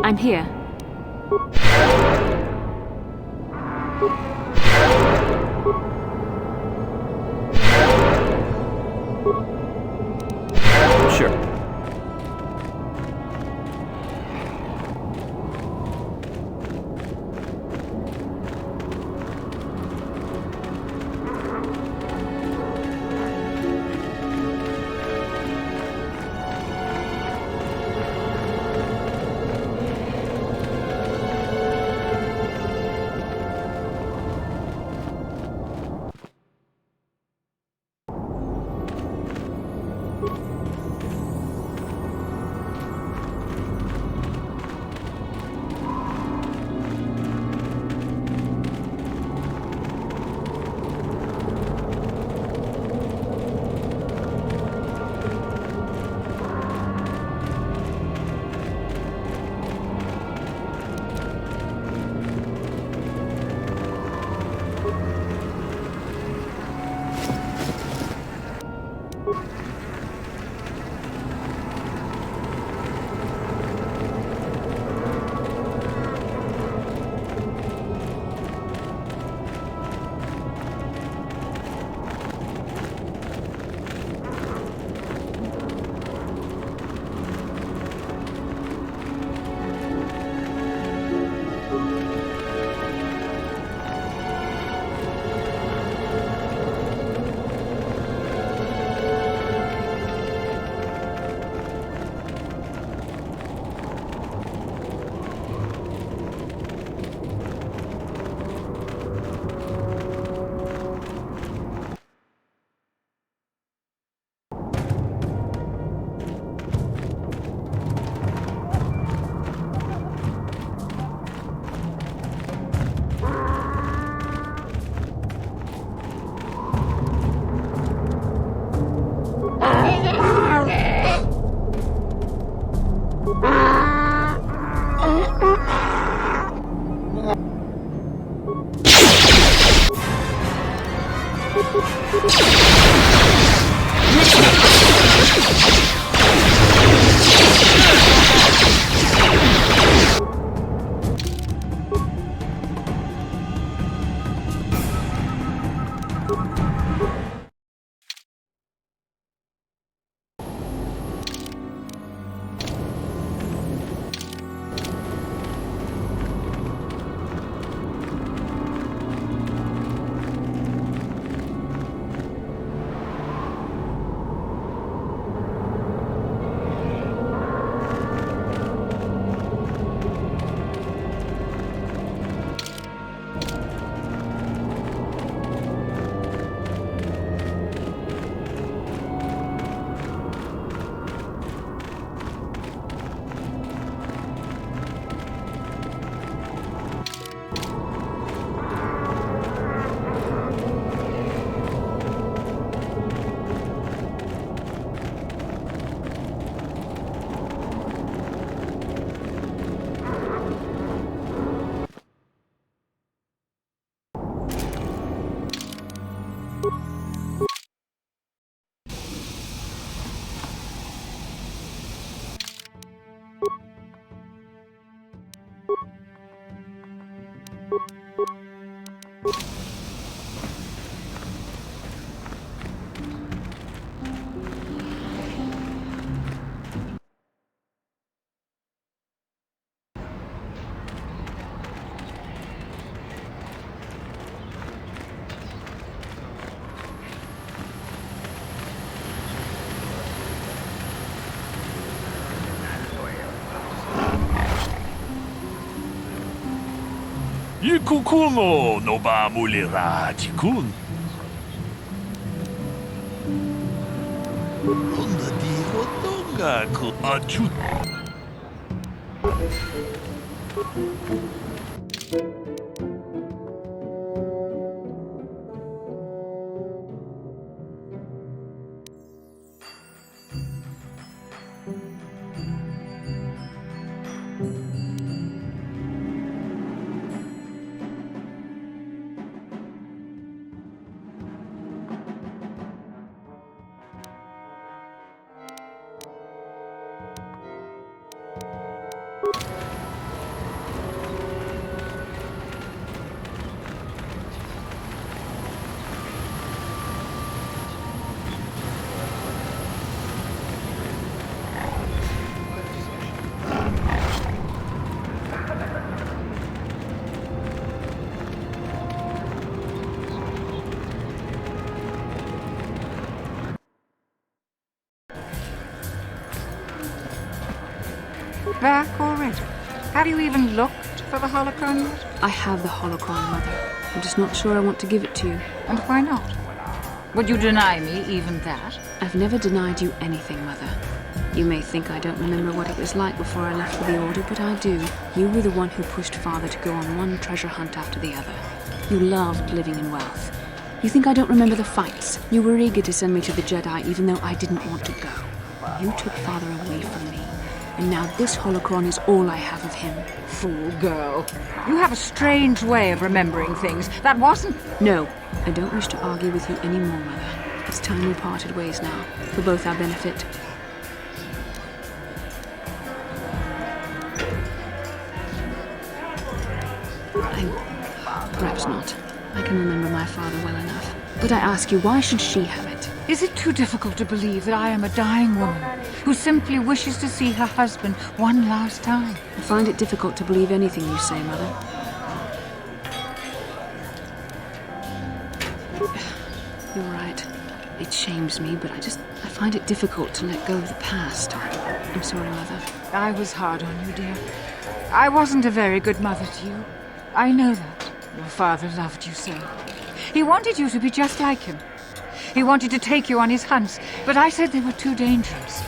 I'm here. Sure. Ikukumo no ba mulira tikun. Ronda di rotonga ku achut. Back already? Have you even looked for the holocron yet? I have the holocron, Mother. I'm just not sure I want to give it to you. And why not? Would you deny me even that? I've never denied you anything, Mother. You may think I don't remember what it was like before I left for the Order, but I do. You were the one who pushed Father to go on one treasure hunt after the other. You loved living in wealth. You think I don't remember the fights? You were eager to send me to the Jedi even though I didn't want to go. You took Father away from me. And now this holocron is all I have of him. Fool girl. You have a strange way of remembering things. That wasn't... No, I don't wish to argue with you anymore, Mother. It's time we parted ways now, for both our benefit. Perhaps not. I can remember my father well enough. But I ask you, why should she have it? Is it too difficult to believe that I am a dying woman who simply wishes to see her husband one last time? I find it difficult to believe anything you say, Mother. You're right. It shames me, but I find it difficult to let go of the past. I'm sorry, Mother. I was hard on you, dear. I wasn't a very good mother to you. I know that. Your father loved you so. He wanted you to be just like him. He wanted to take you on his hunts, but I said they were too dangerous.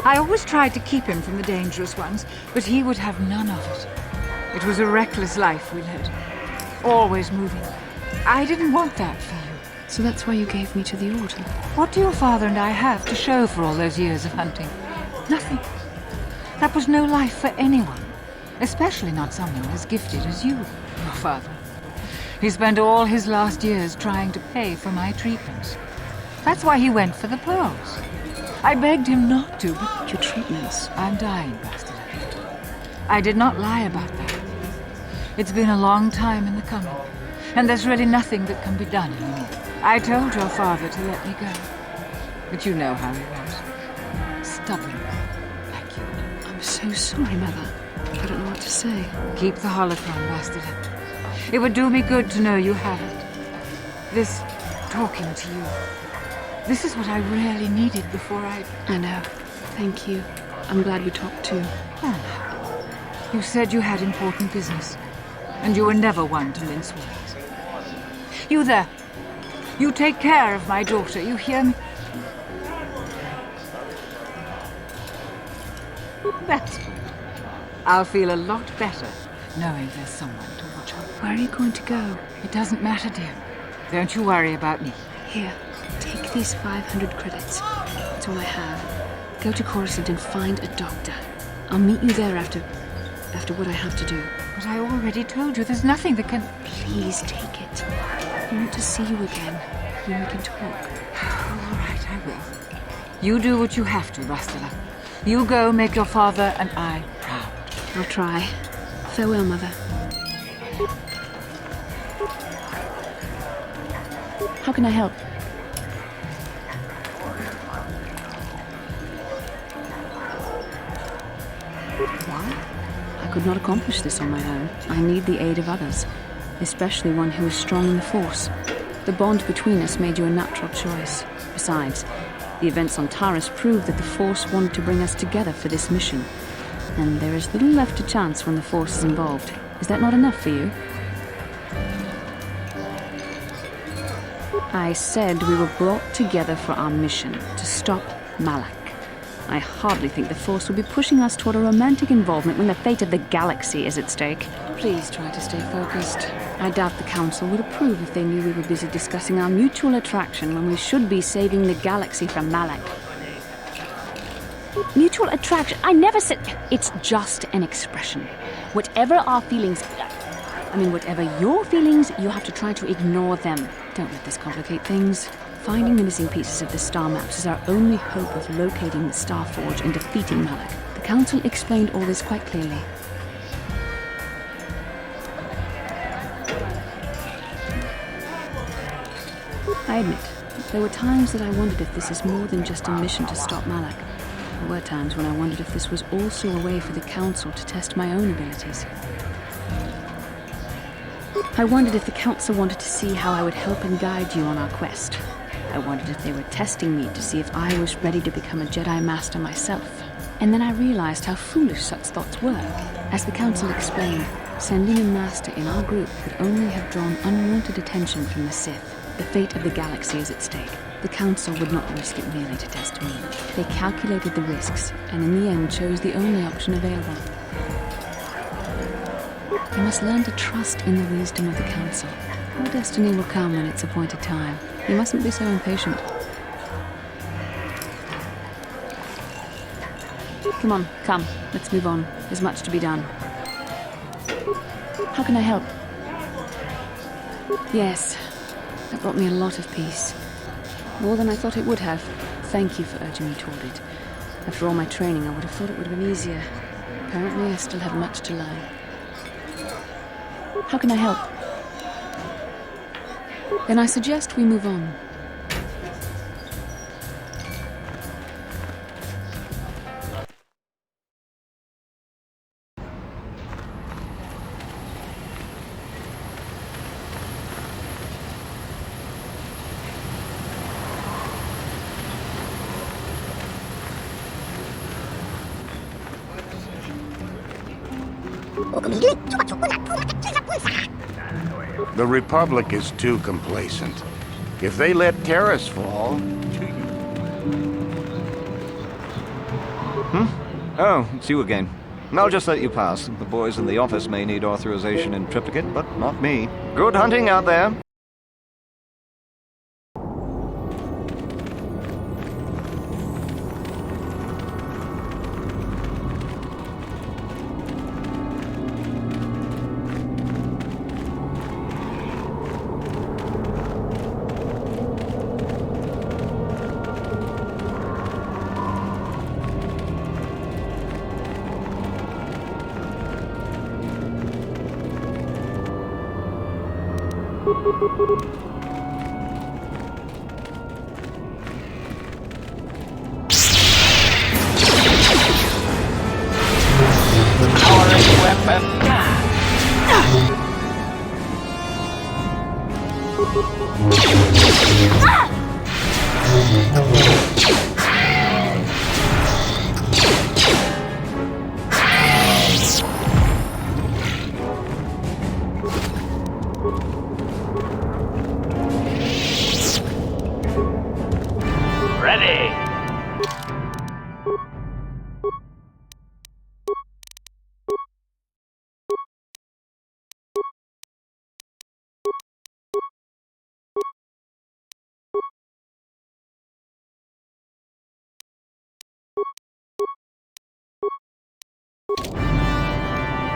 I always tried to keep him from the dangerous ones, but he would have none of it. It was a reckless life we led. Always moving. I didn't want that for you. So that's why you gave me to the Order? What do your father and I have to show for all those years of hunting? Nothing. That was no life for anyone. Especially not someone as gifted as you, your father. He spent all his last years trying to pay for my treatments. That's why he went for the pearls. I begged him not to, but... Your treatments? I'm dying, bastard. I did not lie about that. It's been a long time in the coming, and there's really nothing that can be done anymore. I told your father to let me go, but you know how he was. Stubborn, like you. I'm so sorry, Mother. I don't know what to say. Keep the holocron, bastard. It would do me good to know you have it. This talking to you. This is what I really needed before I know. Thank you. I'm glad we talked too. Oh. You said you had important business, and you were never one to mince words. You there. You take care of my daughter, you hear me? That's good. I'll feel a lot better knowing there's someone to watch her. Where are you going to go? It doesn't matter, dear. Don't you worry about me. Here, take these 500 credits. That's all I have. Go to Coruscant and find a doctor. I'll meet you there after what I have to do. But I already told you there's nothing that can... Please take it. I want to see you again, then we can talk. All right, I will. You do what you have to, Rastala. You go make your father and I proud. I'll try. Farewell, Mother. How can I help? Why? I could not accomplish this on my own. I need the aid of others, especially one who is strong in the Force. The bond between us made you a natural choice. Besides, the events on Taris proved that the Force wanted to bring us together for this mission. And there is little left to chance when the Force is involved. Is that not enough for you? I said we were brought together for our mission, to stop Malak. I hardly think the Force will be pushing us toward a romantic involvement when the fate of the galaxy is at stake. Please try to stay focused. I doubt the Council would approve if they knew we were busy discussing our mutual attraction when we should be saving the galaxy from Malak. Mutual attraction? I never said... It's just an expression. Whatever our feelings... whatever your feelings, you have to try to ignore them. Don't let this complicate things. Finding the missing pieces of the star maps is our only hope of locating the Star Forge and defeating Malak. The Council explained all this quite clearly. I admit, there were times that I wondered if this is more than just a mission to stop Malak. There were times when I wondered if this was also a way for the Council to test my own abilities. I wondered if the Council wanted to see how I would help and guide you on our quest. I wondered if they were testing me to see if I was ready to become a Jedi Master myself. And then I realized how foolish such thoughts were. As the Council explained, sending a Master in our group could only have drawn unwanted attention from the Sith. The fate of the galaxy is at stake. The Council would not risk it merely to test me. They calculated the risks, and in the end chose the only option available. You must learn to trust in the wisdom of the Council. Your destiny will come when it's appointed time. You mustn't be so impatient. Come on, come. Let's move on. There's much to be done. How can I help? Yes, that brought me a lot of peace. More than I thought it would have. Thank you for urging me toward it. After all my training, I would have thought it would have been easier. Apparently, I still have much to learn. How can I help? Then I suggest we move on. The Republic is too complacent. If they let Terrace fall... Oh, it's you again. I'll just let you pass. The boys in the office may need authorization in triplicate, but not me. Good hunting out there.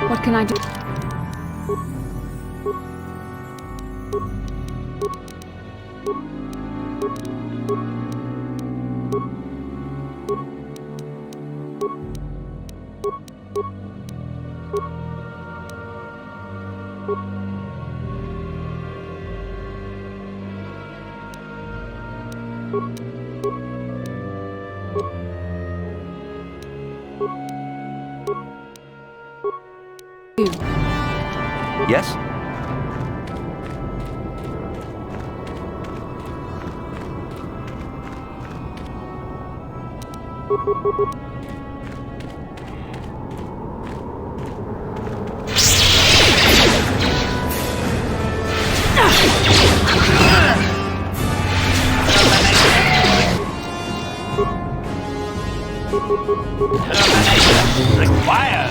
What can I do? Yes? Required.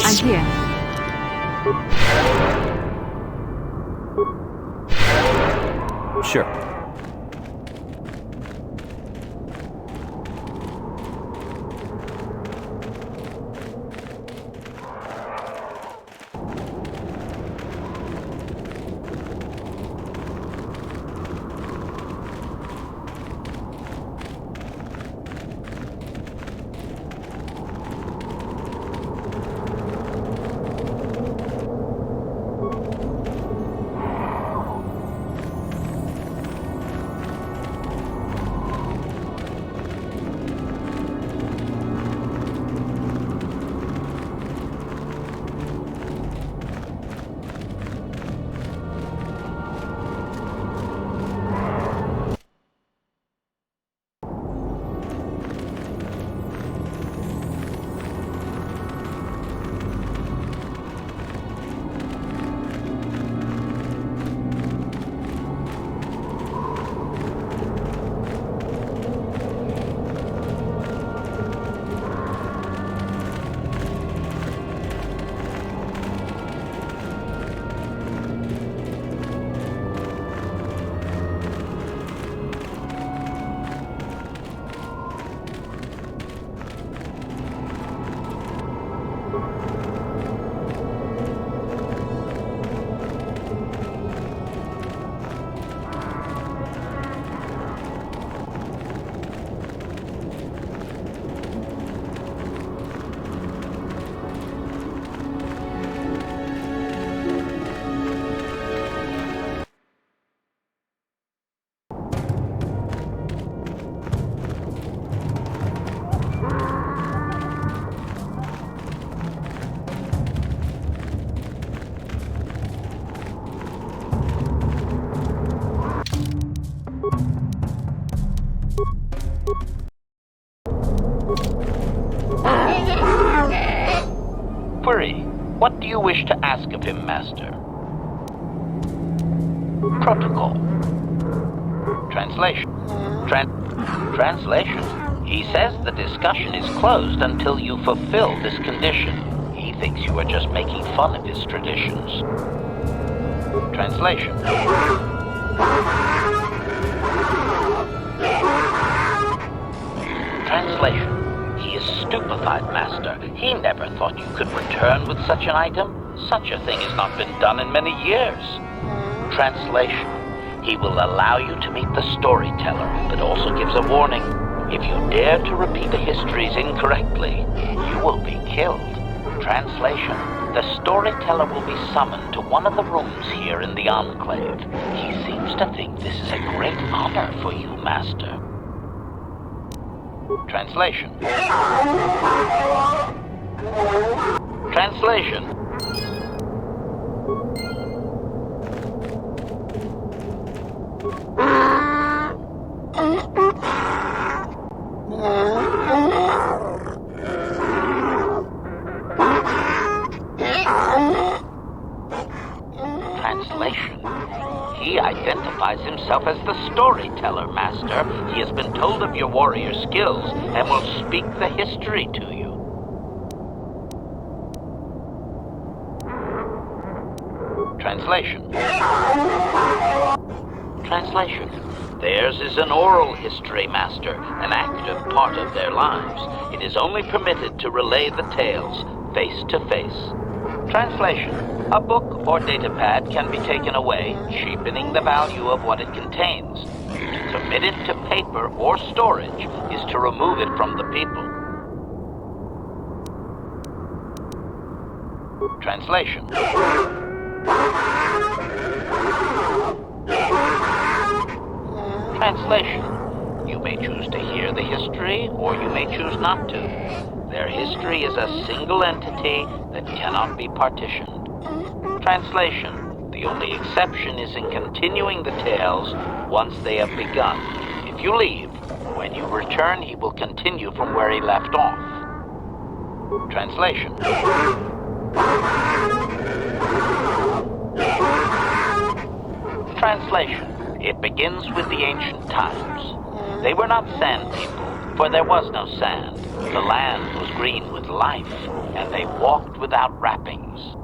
I'm here. Sure. What do you wish to ask of him, Master? Protocol. Translation. Translation. He says the discussion is closed until you fulfill this condition. He thinks you are just making fun of his traditions. Translation. Translation. He is stupefied, Master. He never thought you could return with such an item. Such a thing has not been done in many years. Translation. He will allow you to meet the storyteller, but also gives a warning. If you dare to repeat the histories incorrectly, you will be killed. Translation. The storyteller will be summoned to one of the rooms here in the Enclave. He seems to think this is a great honor for you, Master. Translation. Translation. Translation. He identifies himself as the storyteller, Master. He has been told of your warrior skills and will speak the history to you. Translation. Translation. Theirs is an oral history, Master, an active part of their lives. It is only permitted to relay the tales face to face. Translation. A book or datapad can be taken away, cheapening the value of what it contains. To commit it to paper or storage is to remove it from the people. Translation. Translation. You may choose to hear the history, or you may choose not to. Their history is a single entity that cannot be partitioned. Translation. The only exception is in continuing the tales once they have begun. If you leave, when you return, he will continue from where he left off. Translation. Translation. It begins with the ancient times. They were not sand people, for there was no sand. The land was green with life, and they walked without wrappings.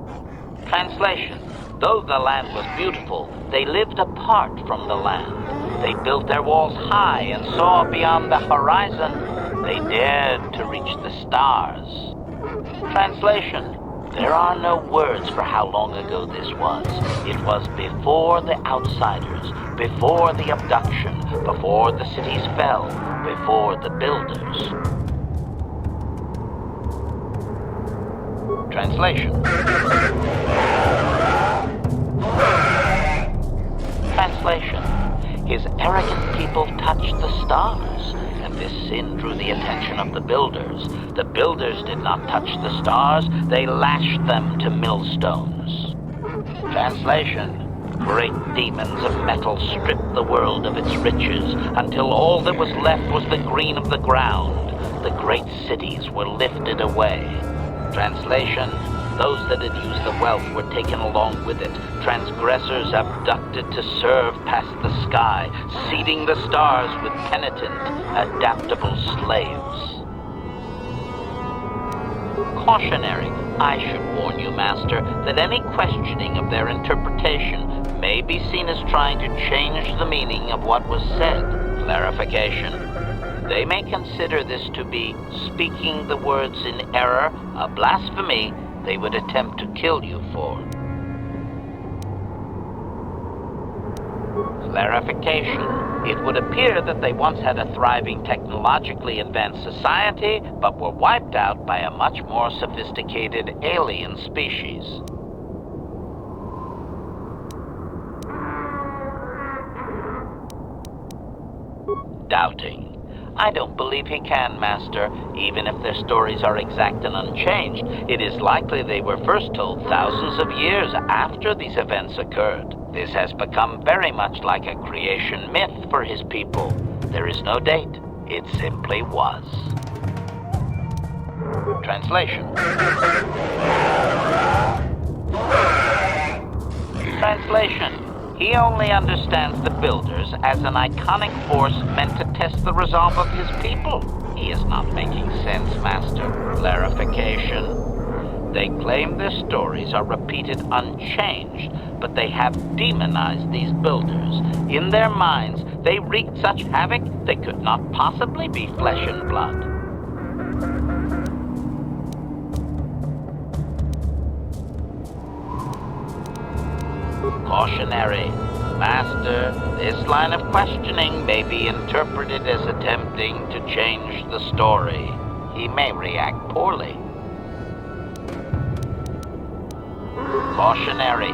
Translation. Though the land was beautiful, they lived apart from the land. They built their walls high and saw beyond the horizon. They dared to reach the stars. Translation. There are no words for how long ago this was. It was before the outsiders, before the abduction, before the cities fell, before the builders. Translation. Translation. His arrogant people touched the stars, and this sin drew the attention of the builders. The builders did not touch the stars, they lashed them to millstones. Translation. Great demons of metal stripped the world of its riches until all that was left was the green of the ground. The great cities were lifted away. Translation. Those that had used the wealth were taken along with it. Transgressors abducted to serve past the sky, seeding the stars with penitent, adaptable slaves. Cautionary. I should warn you, Master, that any questioning of their interpretation may be seen as trying to change the meaning of what was said. Clarification. They may consider this to be speaking the words in error, a blasphemy they would attempt to kill you for. Clarification. It would appear that they once had a thriving technologically advanced society, but were wiped out by a much more sophisticated alien species. Doubting. I don't believe he can, Master. Even if their stories are exact and unchanged, it is likely they were first told thousands of years after these events occurred. This has become very much like a creation myth for his people. There is no date. It simply was. Translation. Translation. He only understands the Builders as an iconic force meant to test the resolve of his people. He is not making sense, Master. Clarification. They claim their stories are repeated unchanged, but they have demonized these Builders. In their minds, they wreaked such havoc they could not possibly be flesh and blood. Cautionary. Master, this line of questioning may be interpreted as attempting to change the story. He may react poorly. Cautionary.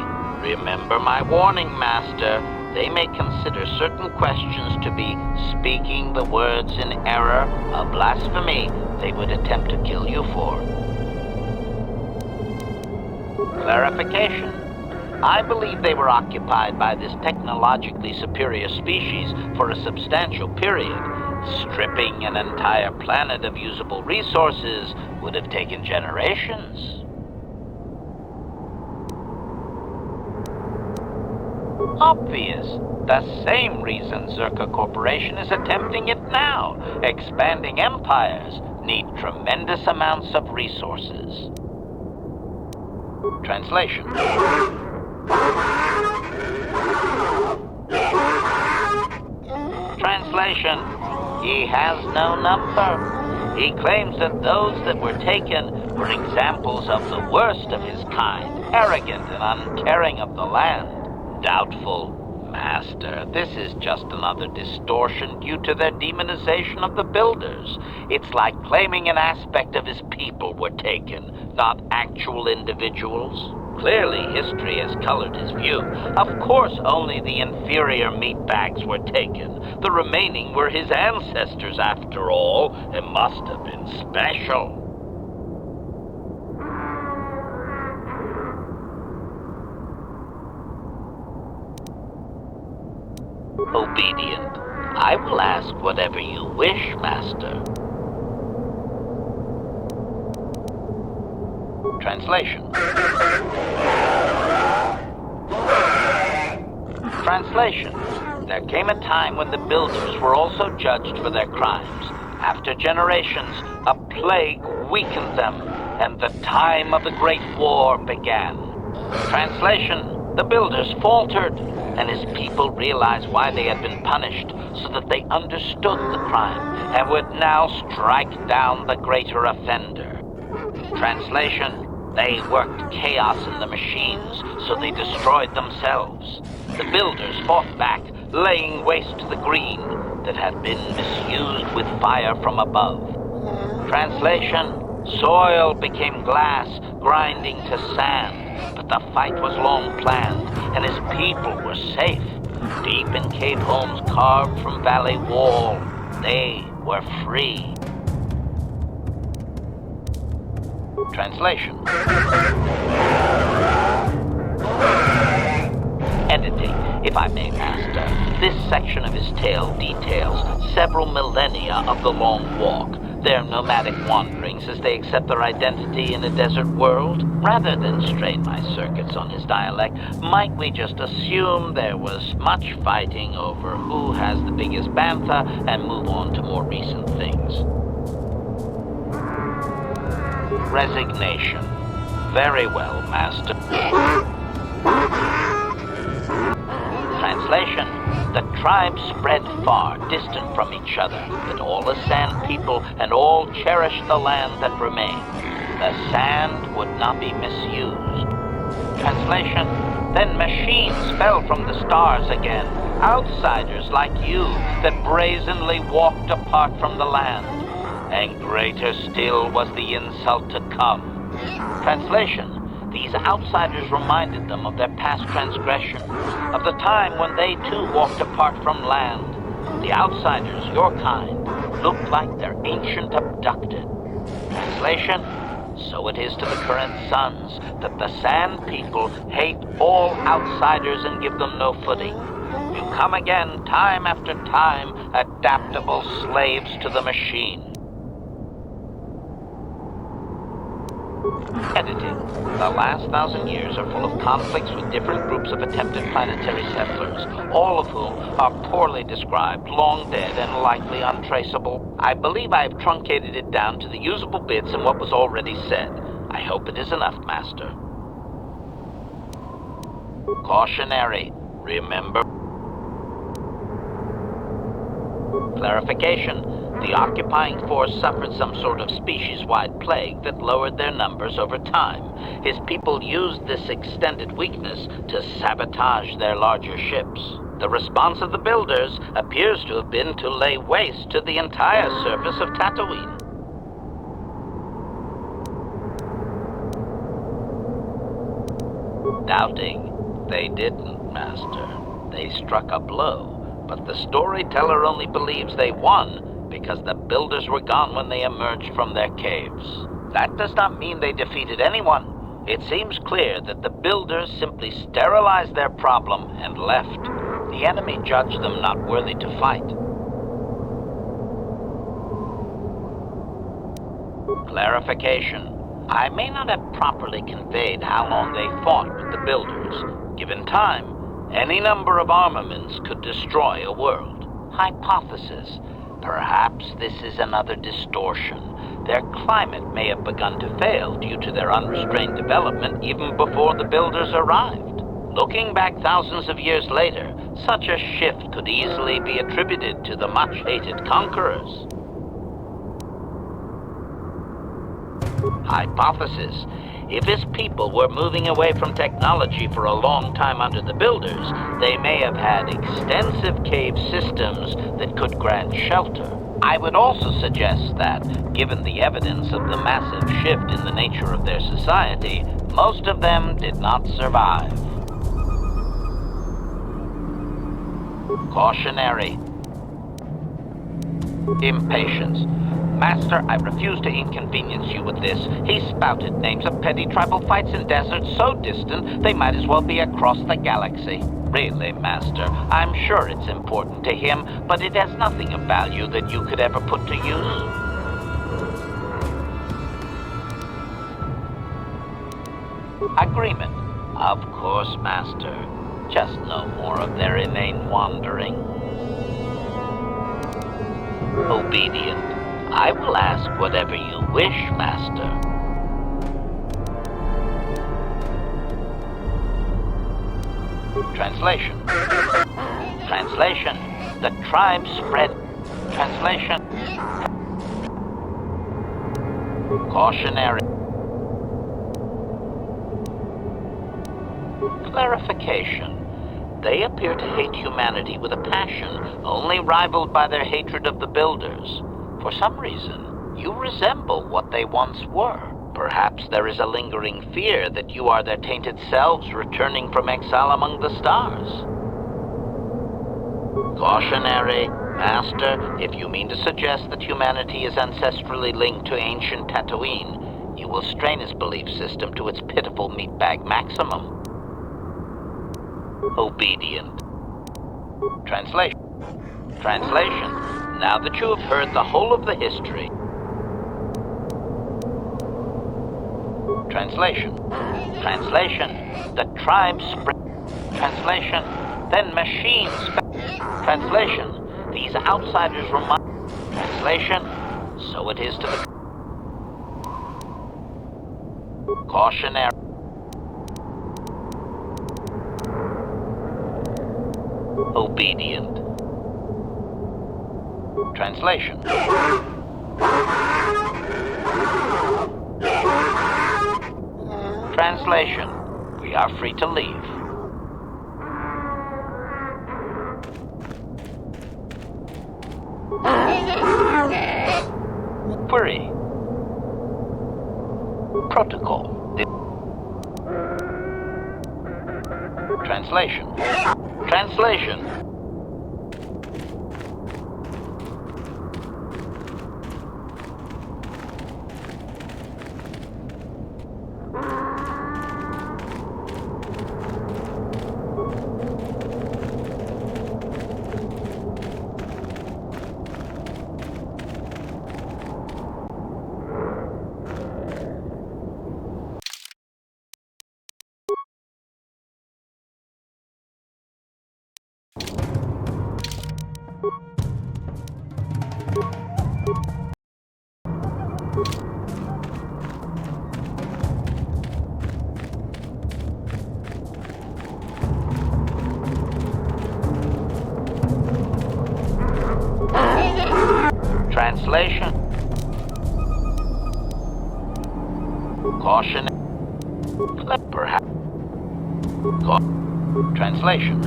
Remember my warning, Master. They may consider certain questions to be speaking the words in error, a blasphemy they would attempt to kill you for. Clarification. I believe they were occupied by this technologically superior species for a substantial period. Stripping an entire planet of usable resources would have taken generations. Obvious. The same reason Zerka Corporation is attempting it now. Expanding empires need tremendous amounts of resources. Translation. Translation. He has no number. He claims that those that were taken were examples of the worst of his kind, arrogant and uncaring of the land. Doubtful. Master, this is just another distortion due to their demonization of the Builders. It's like claiming an aspect of his people were taken, not actual individuals. Clearly, history has colored his view. Of course, only the inferior meatbags were taken. The remaining were his ancestors, after all. It must have been special. Obedient. I will ask whatever you wish, Master. Translation. Translation. There came a time when the Builders were also judged for their crimes. After generations, a plague weakened them, and the time of the Great War began. Translation. The Builders faltered, and his people realized why they had been punished, so that they understood the crime, and would now strike down the greater offender. Translation. They worked chaos in the machines, so they destroyed themselves. The Builders fought back, laying waste to the green that had been misused with fire from above. Translation. Soil became glass, grinding to sand, but the fight was long planned, and his people were safe. Deep in cave homes carved from valley wall, they were free. Translation. Editing, if I may, Master. This section of his tale details several millennia of the Long Walk, their nomadic wanderings as they accept their identity in a desert world. Rather than strain my circuits on his dialect, might we just assume there was much fighting over who has the biggest bantha and move on to more recent things? Resignation. Very well, Master. Translation. The tribes spread far, distant from each other, but all the sand people and all cherished the land that remained. The sand would not be misused. Translation. Then machines fell from the stars again, outsiders like you that brazenly walked apart from the land. And greater still was the insult to come. Translation. These outsiders reminded them of their past transgression, of the time when they too walked apart from land. The outsiders, your kind, looked like their ancient abducted. Translation. So it is to the current sons that the Sand People hate all outsiders and give them no footing. You come again, time after time, adaptable slaves to the machine. Editing. The last 1,000 years are full of conflicts with different groups of attempted planetary settlers, all of whom are poorly described, long dead, and likely untraceable. I believe I have truncated it down to the usable bits in what was already said. I hope it is enough, Master. Cautionary. Remember. Clarification. The occupying force suffered some sort of species-wide plague that lowered their numbers over time. His people used this extended weakness to sabotage their larger ships. The response of the builders appears to have been to lay waste to the entire surface of Tatooine. Doubting. They didn't, Master. They struck a blow, but the storyteller only believes they won because the builders were gone when they emerged from their caves. That does not mean they defeated anyone. It seems clear that the builders simply sterilized their problem and left. The enemy judged them not worthy to fight. Clarification. I may not have properly conveyed how long they fought with the builders. Given time, any number of armaments could destroy a world. Hypothesis. Perhaps this is another distortion. Their climate may have begun to fail due to their unrestrained development even before the builders arrived. Looking back thousands of years later, such a shift could easily be attributed to the much-hated conquerors. Hypothesis. If his people were moving away from technology for a long time under the builders, they may have had extensive cave systems that could grant shelter. I would also suggest that, given the evidence of the massive shift in the nature of their society, most of them did not survive. Cautionary. Impatience. Master, I refuse to inconvenience you with this. He spouted names of petty tribal fights in deserts so distant they might as well be across the galaxy. Really, Master, I'm sure it's important to him, but it has nothing of value that you could ever put to use. Agreement. Of course, Master. Just no more of their inane wandering. Obedient. I will ask whatever you wish, Master. Translation. Translation. The tribe spread. Translation. Cautionary. Clarification. They appear to hate humanity with a passion only rivaled by their hatred of the builders. For some reason, you resemble what they once were. Perhaps there is a lingering fear that you are their tainted selves returning from exile among the stars. Cautionary. Master, if you mean to suggest that humanity is ancestrally linked to ancient Tatooine, you will strain his belief system to its pitiful meatbag maximum. Obedient. Translation. Translation. Now that you have heard the whole of the history. Translation. Translation. The tribe spread. Translation. Then machines. Translation. These outsiders remind. Translation. So it is to the. Cautionary. Obedient. Translation. Translation. We are free to leave. Query. Protocol. Translation. Translation. Translation. Caution. Perhaps. Translation.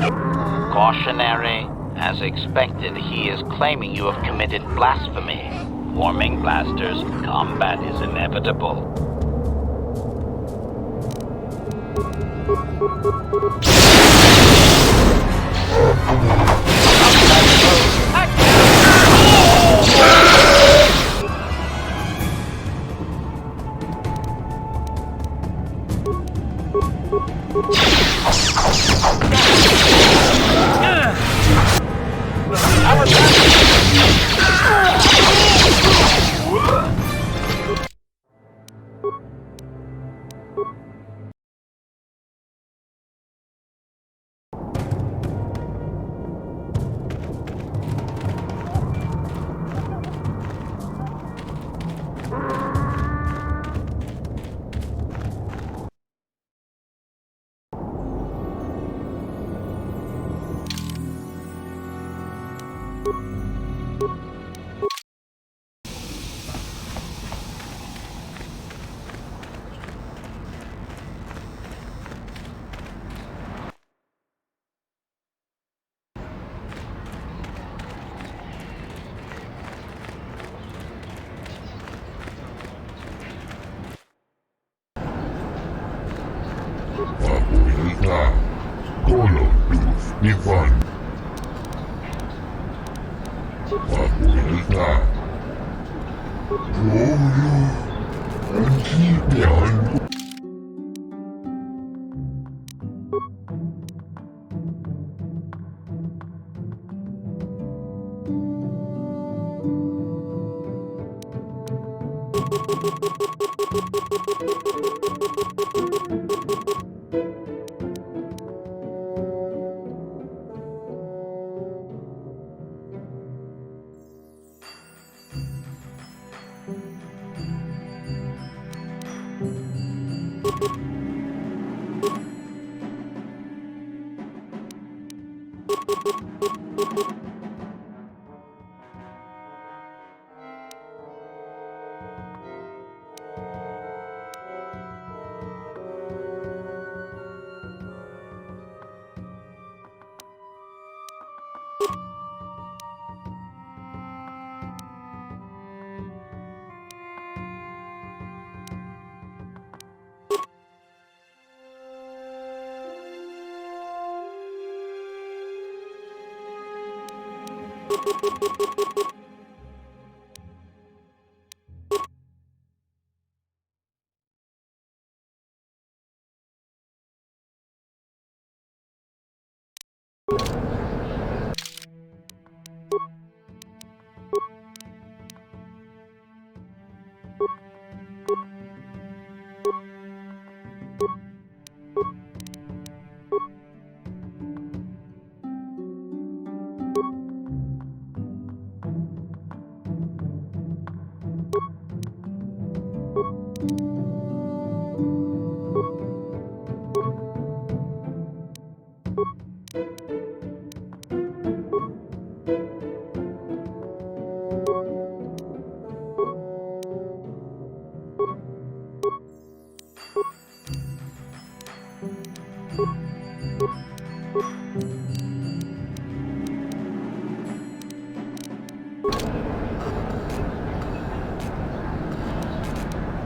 Cautionary. As expected, he is claiming you have committed blasphemy. Warming blasters, combat is inevitable.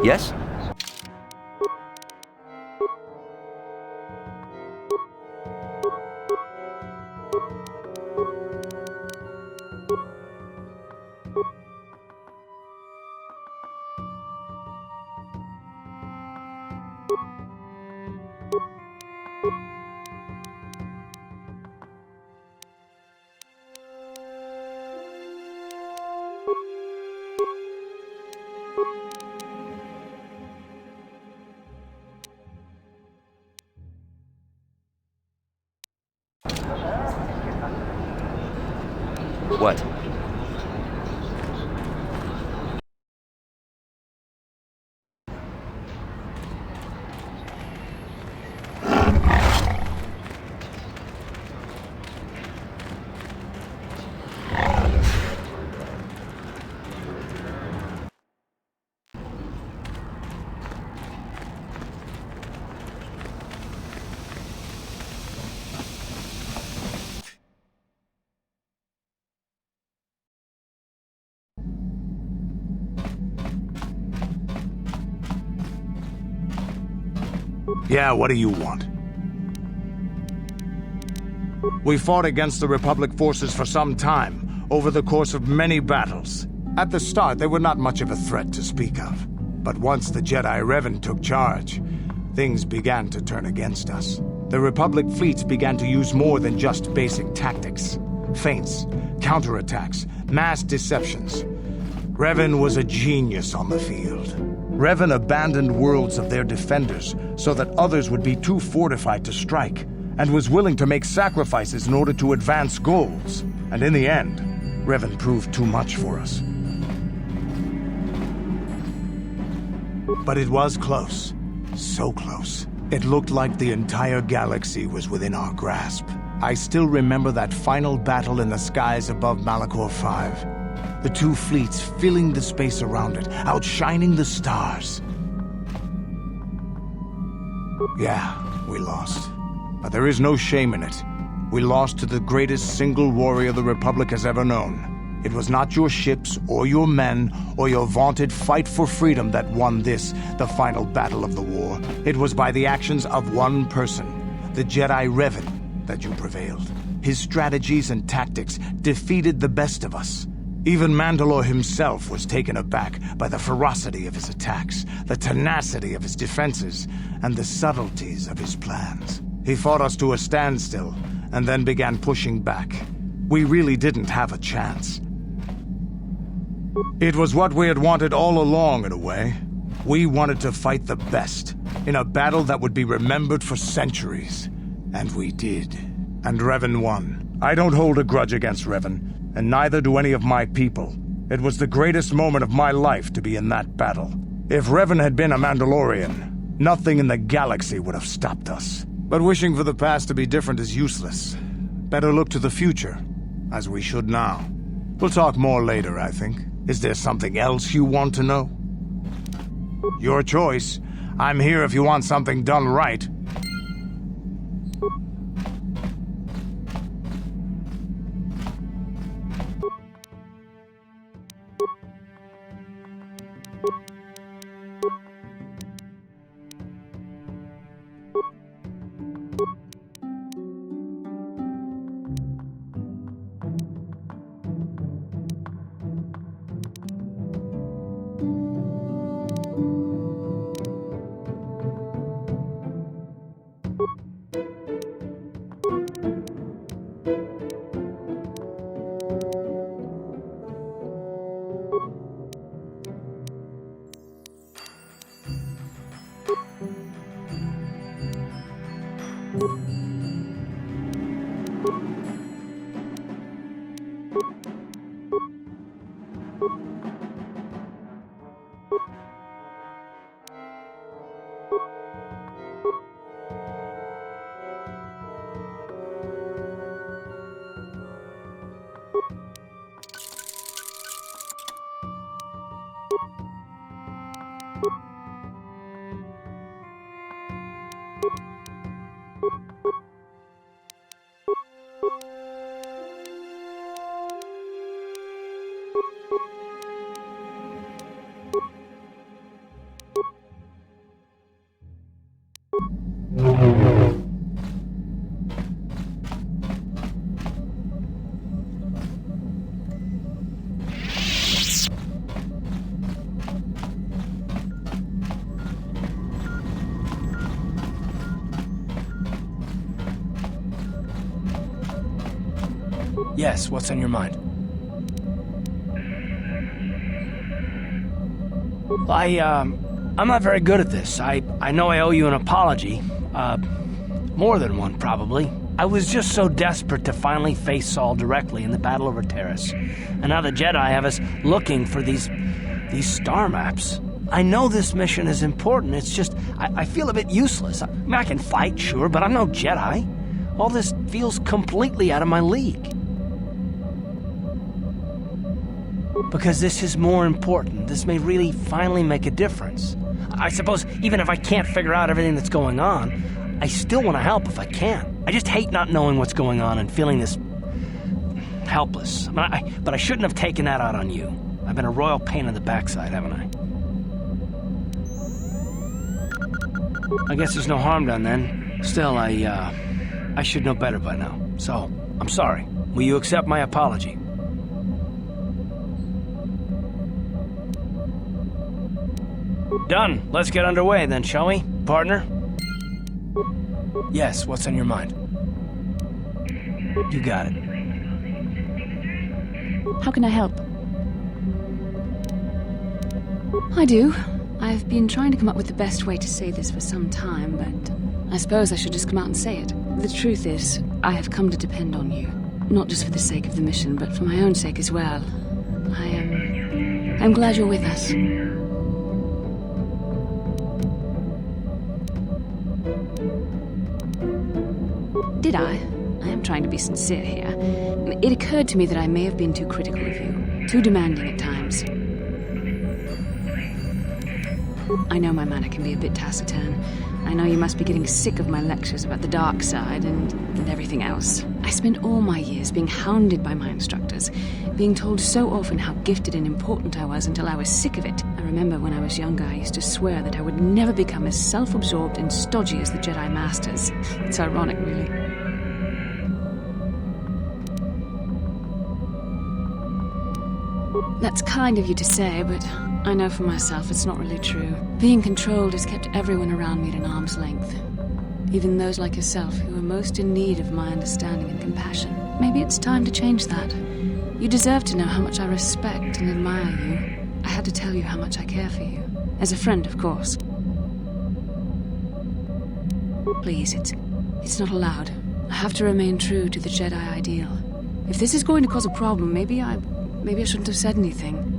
Yes? What? Yeah, what do you want? We fought against the Republic forces for some time, over the course of many battles. At the start, they were not much of a threat to speak of. But once the Jedi Revan took charge, things began to turn against us. The Republic fleets began to use more than just basic tactics. Feints, counterattacks, mass deceptions. Revan was a genius on the field. Revan abandoned worlds of their defenders so that others would be too fortified to strike, and was willing to make sacrifices in order to advance goals. And in the end, Revan proved too much for us. But it was close. So close. It looked like the entire galaxy was within our grasp. I still remember that final battle in the skies above Malachor 5. The two fleets filling the space around it, outshining the stars. Yeah, we lost. But there is no shame in it. We lost to the greatest single warrior the Republic has ever known. It was not your ships, or your men, or your vaunted fight for freedom that won this, the final battle of the war. It was by the actions of one person, the Jedi Revan, that you prevailed. His strategies and tactics defeated the best of us. Even Mandalore himself was taken aback by the ferocity of his attacks, the tenacity of his defenses, and the subtleties of his plans. He fought us to a standstill, and then began pushing back. We really didn't have a chance. It was what we had wanted all along, in a way. We wanted to fight the best, in a battle that would be remembered for centuries. And we did. And Revan won. I don't hold a grudge against Revan, and neither do any of my people. It was the greatest moment of my life to be in that battle. If Revan had been a Mandalorian, nothing in the galaxy would have stopped us. But wishing for the past to be different is useless. Better look to the future, as we should now. We'll talk more later, I think. Is there something else you want to know? Your choice. I'm here if you want something done right. Yes, what's on your mind? I'm not very good at this. I know I owe you an apology. More than one, probably. I was just so desperate to finally face Saul directly in the battle over Terrace. And now the Jedi have us looking for these star maps. I know this mission is important, it's just, I feel a bit useless. I mean, I can fight, sure, but I'm no Jedi. All this feels completely out of my league. Because this is more important. This may really finally make a difference. I suppose even if I can't figure out everything that's going on, I still want to help if I can. I just hate not knowing what's going on and feeling this helpless. But I shouldn't have taken that out on you. I've been a royal pain in the backside, haven't I? I guess there's no harm done then. Still, I should know better by now. So, I'm sorry. Will you accept my apology? Done. Let's get underway then, shall we, partner? Yes, what's on your mind? You got it. How can I help? I do. I've been trying to come up with the best way to say this for some time, but I suppose I should just come out and say it. The truth is, I have come to depend on you. Not just for the sake of the mission, but for my own sake as well. I'm glad you're with us. Did I? I am trying to be sincere here. It occurred to me that I may have been too critical of you, too demanding at times. I know my manner can be a bit taciturn. I know you must be getting sick of my lectures about the dark side and everything else. I spent all my years being hounded by my instructors, being told so often how gifted and important I was until I was sick of it. I remember when I was younger, I used to swear that I would never become as self-absorbed and stodgy as the Jedi Masters. It's ironic, really. That's kind of you to say, but I know for myself it's not really true. Being controlled has kept everyone around me at an arm's length. Even those like yourself who are most in need of my understanding and compassion. Maybe it's time to change that. You deserve to know how much I respect and admire you. I had to tell you how much I care for you. As a friend, of course. Please, it's not allowed. I have to remain true to the Jedi ideal. If this is going to cause a problem, maybe I shouldn't have said anything.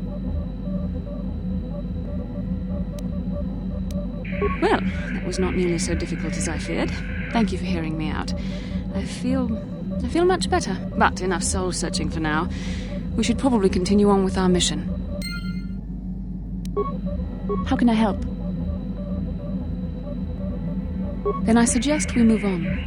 Well, that was not nearly so difficult as I feared. Thank you for hearing me out. I feel much better. But enough soul-searching for now. We should probably continue on with our mission. How can I help? Then I suggest we move on.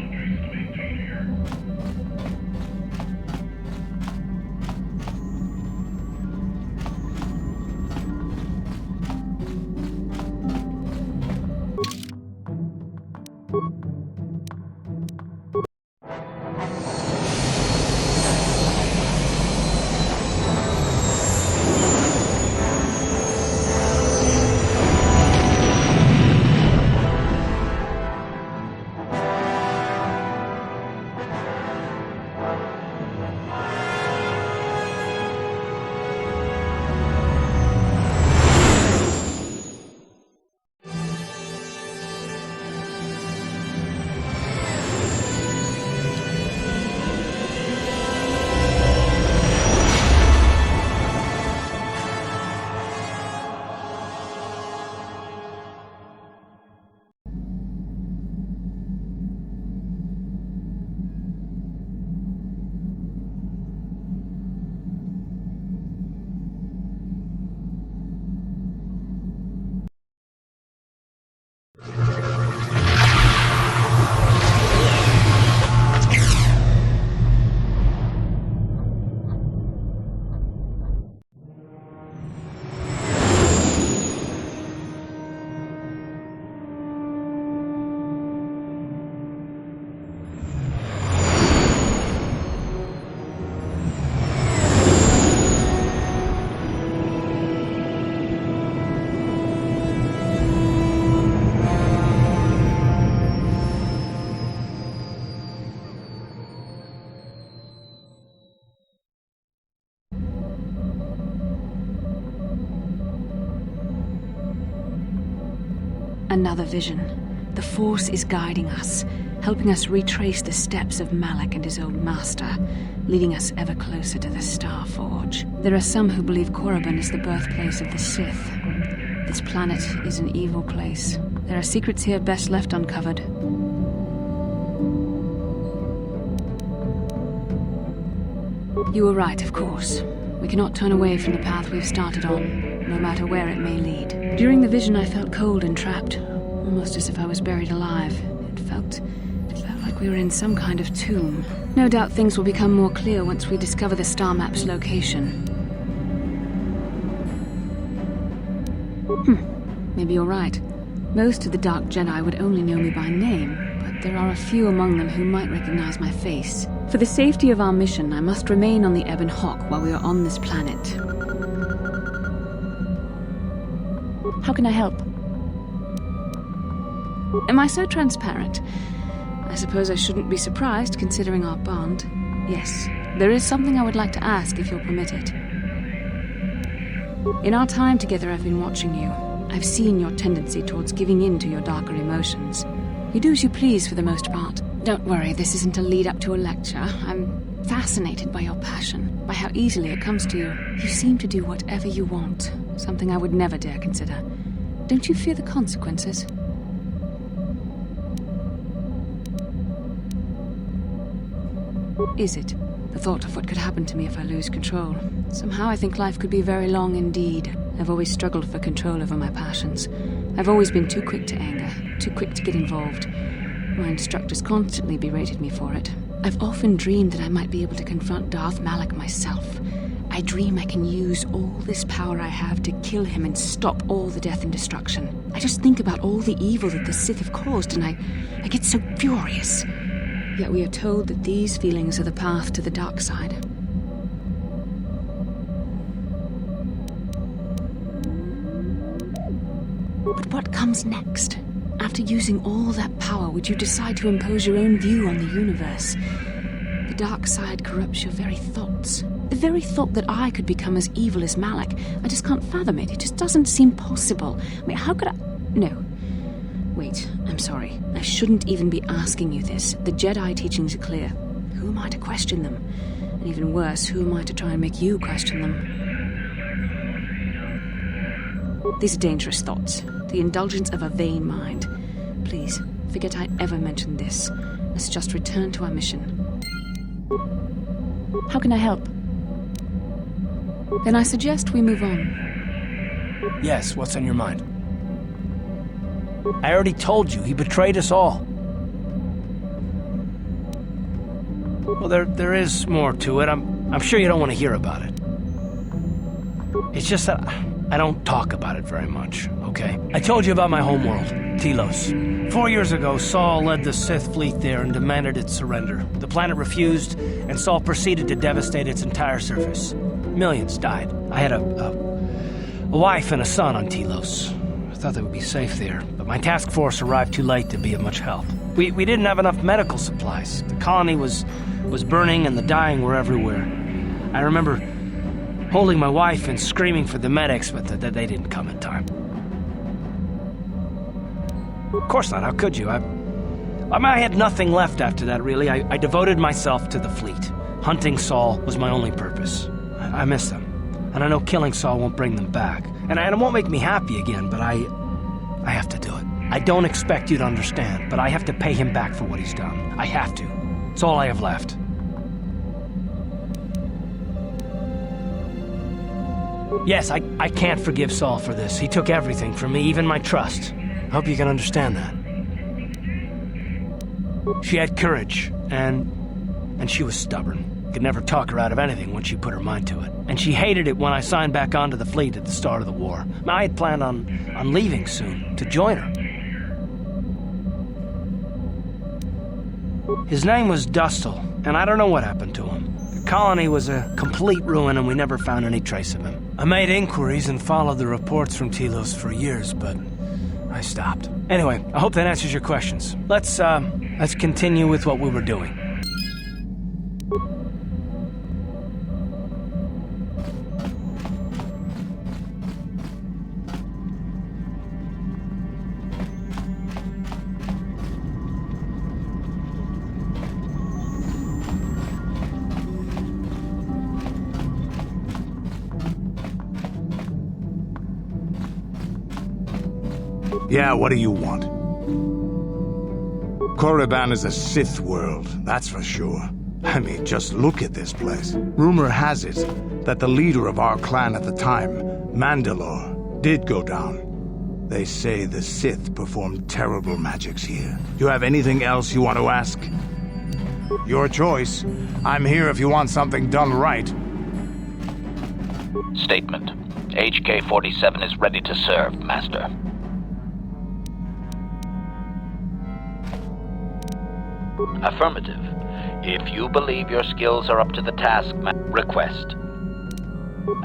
Another vision. The Force is guiding us, helping us retrace the steps of Malak and his old master, leading us ever closer to the Star Forge. There are some who believe Korriban is the birthplace of the Sith. This planet is an evil place. There are secrets here best left uncovered. You were right, of course. We cannot turn away from the path we've started on, no matter where it may lead. During the vision, I felt cold and trapped, almost as if I was buried alive. It felt like we were in some kind of tomb. No doubt things will become more clear once we discover the star map's location. Maybe you're right. Most of the Dark Jedi would only know me by name, but there are a few among them who might recognize my face. For the safety of our mission, I must remain on the Ebon Hawk while we are on this planet. How can I help? Am I so transparent? I suppose I shouldn't be surprised, considering our bond. Yes, there is something I would like to ask, if you'll permit it. In our time together, I've been watching you. I've seen your tendency towards giving in to your darker emotions. You do as you please for the most part. Don't worry, this isn't a lead-up to a lecture. I'm fascinated by your passion, by how easily it comes to you. You seem to do whatever you want, something I would never dare consider. Don't you fear the consequences? Is it? The thought of what could happen to me if I lose control. Somehow I think life could be very long indeed. I've always struggled for control over my passions. I've always been too quick to anger, too quick to get involved. My instructors constantly berated me for it. I've often dreamed that I might be able to confront Darth Malak myself. I dream I can use all this power I have to kill him and stop all the death and destruction. I just think about all the evil that the Sith have caused and I get so furious. Yet we are told that these feelings are the path to the dark side. But what comes next? After using all that power, would you decide to impose your own view on the universe? The dark side corrupts your very thoughts. The very thought that I could become as evil as Malak, I just can't fathom it. It just doesn't seem possible. I mean, how could I... No. Wait, I'm sorry. I shouldn't even be asking you this. The Jedi teachings are clear. Who am I to question them? And even worse, who am I to try and make you question them? These are dangerous thoughts. The indulgence of a vain mind. Please, forget I ever mentioned this. Let's just return to our mission. How can I help? Then I suggest we move on. Yes, what's on your mind? I already told you, he betrayed us all. Well, there is more to it. I'm sure you don't want to hear about it. It's just that I don't talk about it very much, okay? I told you about my homeworld, Telos. 4 years ago, Saul led the Sith fleet there and demanded its surrender. The planet refused, and Saul proceeded to devastate its entire surface. Millions died. I had a wife and a son on Telos. I thought they would be safe there, but my task force arrived too late to be of much help. We didn't have enough medical supplies. The colony was burning and the dying were everywhere. I remember holding my wife and screaming for the medics, but they didn't come in time. Of course not, how could you? I had nothing left after that, really. I devoted myself to the fleet. Hunting Saul was my only purpose. I miss them, and I know killing Saul won't bring them back. And it won't make me happy again, but I have to do it. I don't expect you to understand, but I have to pay him back for what he's done. I have to. It's all I have left. Yes, I can't forgive Saul for this. He took everything from me, even my trust. I hope you can understand that. She had courage, and she was stubborn. Could never talk her out of anything once she put her mind to it. And she hated it when I signed back onto the fleet at the start of the war. I had planned on leaving soon, to join her. His name was Dustil, and I don't know what happened to him. The colony was a complete ruin, and we never found any trace of him. I made inquiries and followed the reports from Telos for years, but I stopped. Anyway, I hope that answers your questions. Let's continue with what we were doing. Yeah, what do you want? Korriban is a Sith world, that's for sure. I mean, just look at this place. Rumor has it that the leader of our clan at the time, Mandalore, did go down. They say the Sith performed terrible magics here. Do you have anything else you want to ask? Your choice. I'm here if you want something done right. Statement. HK-47 is ready to serve, Master. Affirmative. If you believe your skills are up to the task, request.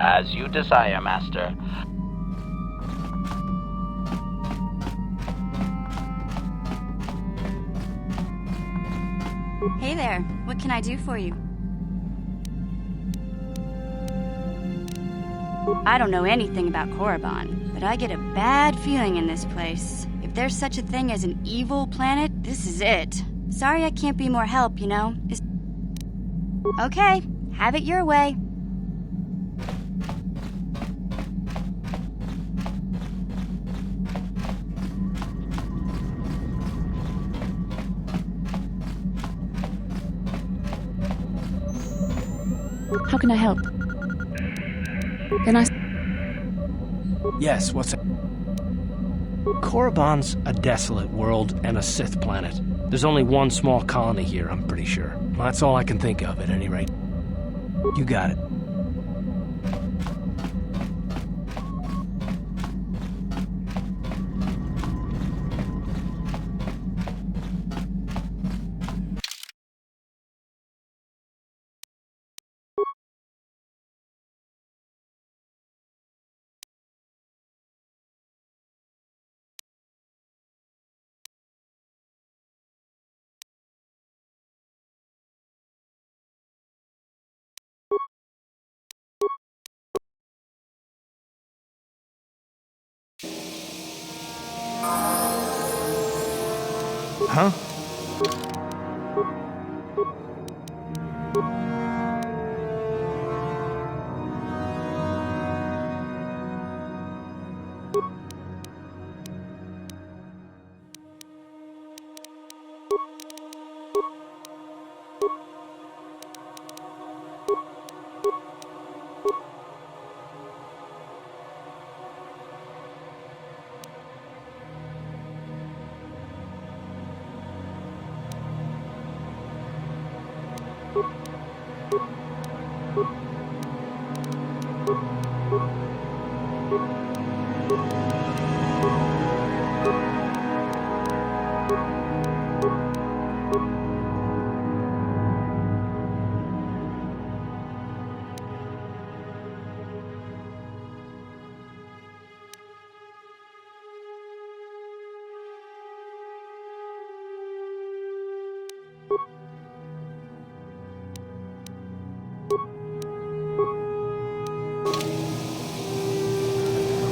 As you desire, Master. Hey there, what can I do for you? I don't know anything about Korriban, but I get a bad feeling in this place. If there's such a thing as an evil planet, this is it. Sorry I can't be more help, you know? Okay, have it your way. How can I help? Can I... Yes, what's it? Korriban's a desolate world and a Sith planet. There's only one small colony here, I'm pretty sure. Well, that's all I can think of, at any rate. You got it. Huh?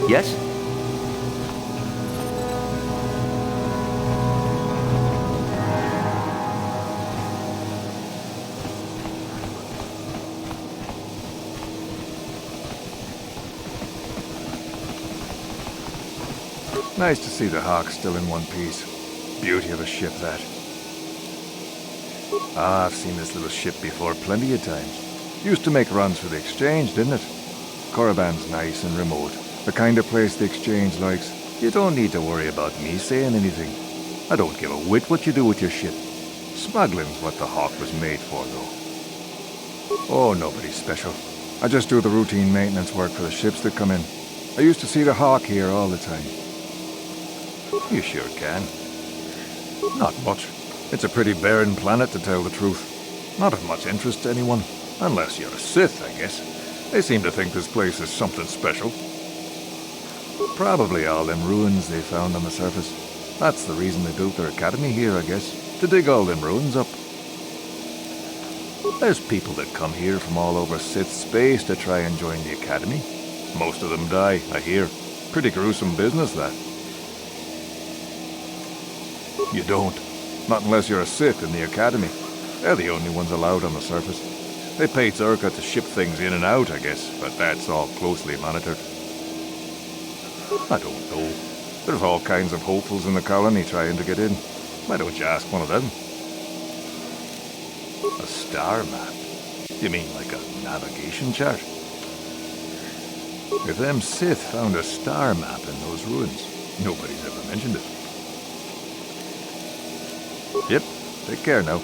Yes? Nice to see the Hawk still in one piece. Beauty of a ship, that. Ah, I've seen this little ship before plenty of times. Used to make runs for the exchange, didn't it? Korriban's nice and remote. The kind of place the exchange likes. You don't need to worry about me saying anything. I don't give a whit what you do with your ship. Smuggling's what the Hawk was made for, though. Oh, nobody special. I just do the routine maintenance work for the ships that come in. I used to see the Hawk here all the time. You sure can. Not much. It's a pretty barren planet, to tell the truth. Not of much interest to anyone. Unless you're a Sith, I guess. They seem to think this place is something special. Probably all them ruins they found on the surface. That's the reason they built their academy here, I guess. To dig all them ruins up. There's people that come here from all over Sith space to try and join the academy. Most of them die, I hear. Pretty gruesome business, that. You don't. Not unless you're a Sith in the academy. They're the only ones allowed on the surface. They pay Zerka to ship things in and out, I guess, but that's all closely monitored. I don't know. There's all kinds of hopefuls in the colony trying to get in. Why don't you ask one of them? A star map? You mean like a navigation chart? If them Sith found a star map in those ruins, nobody's ever mentioned it. Yep, take care now.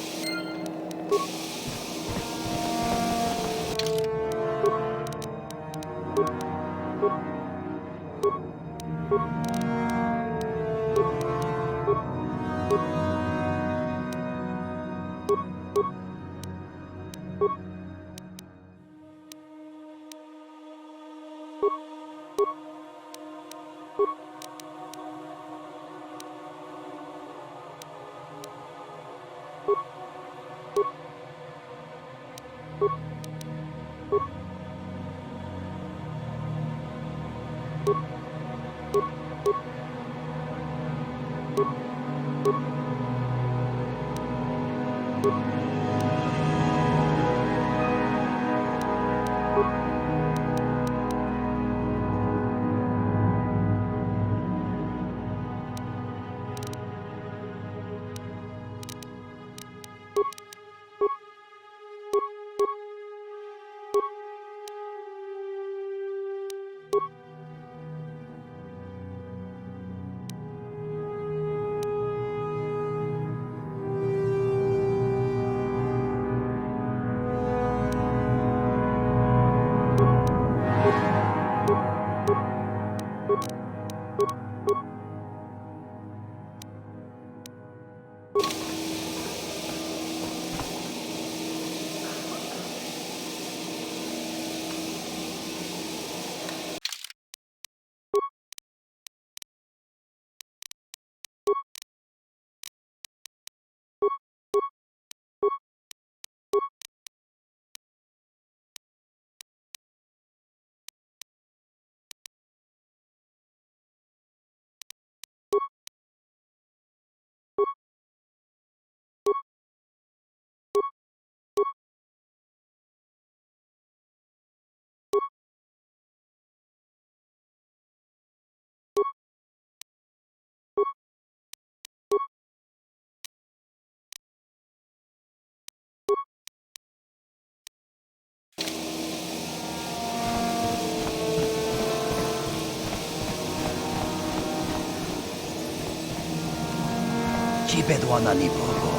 Chipedwana ni pogo.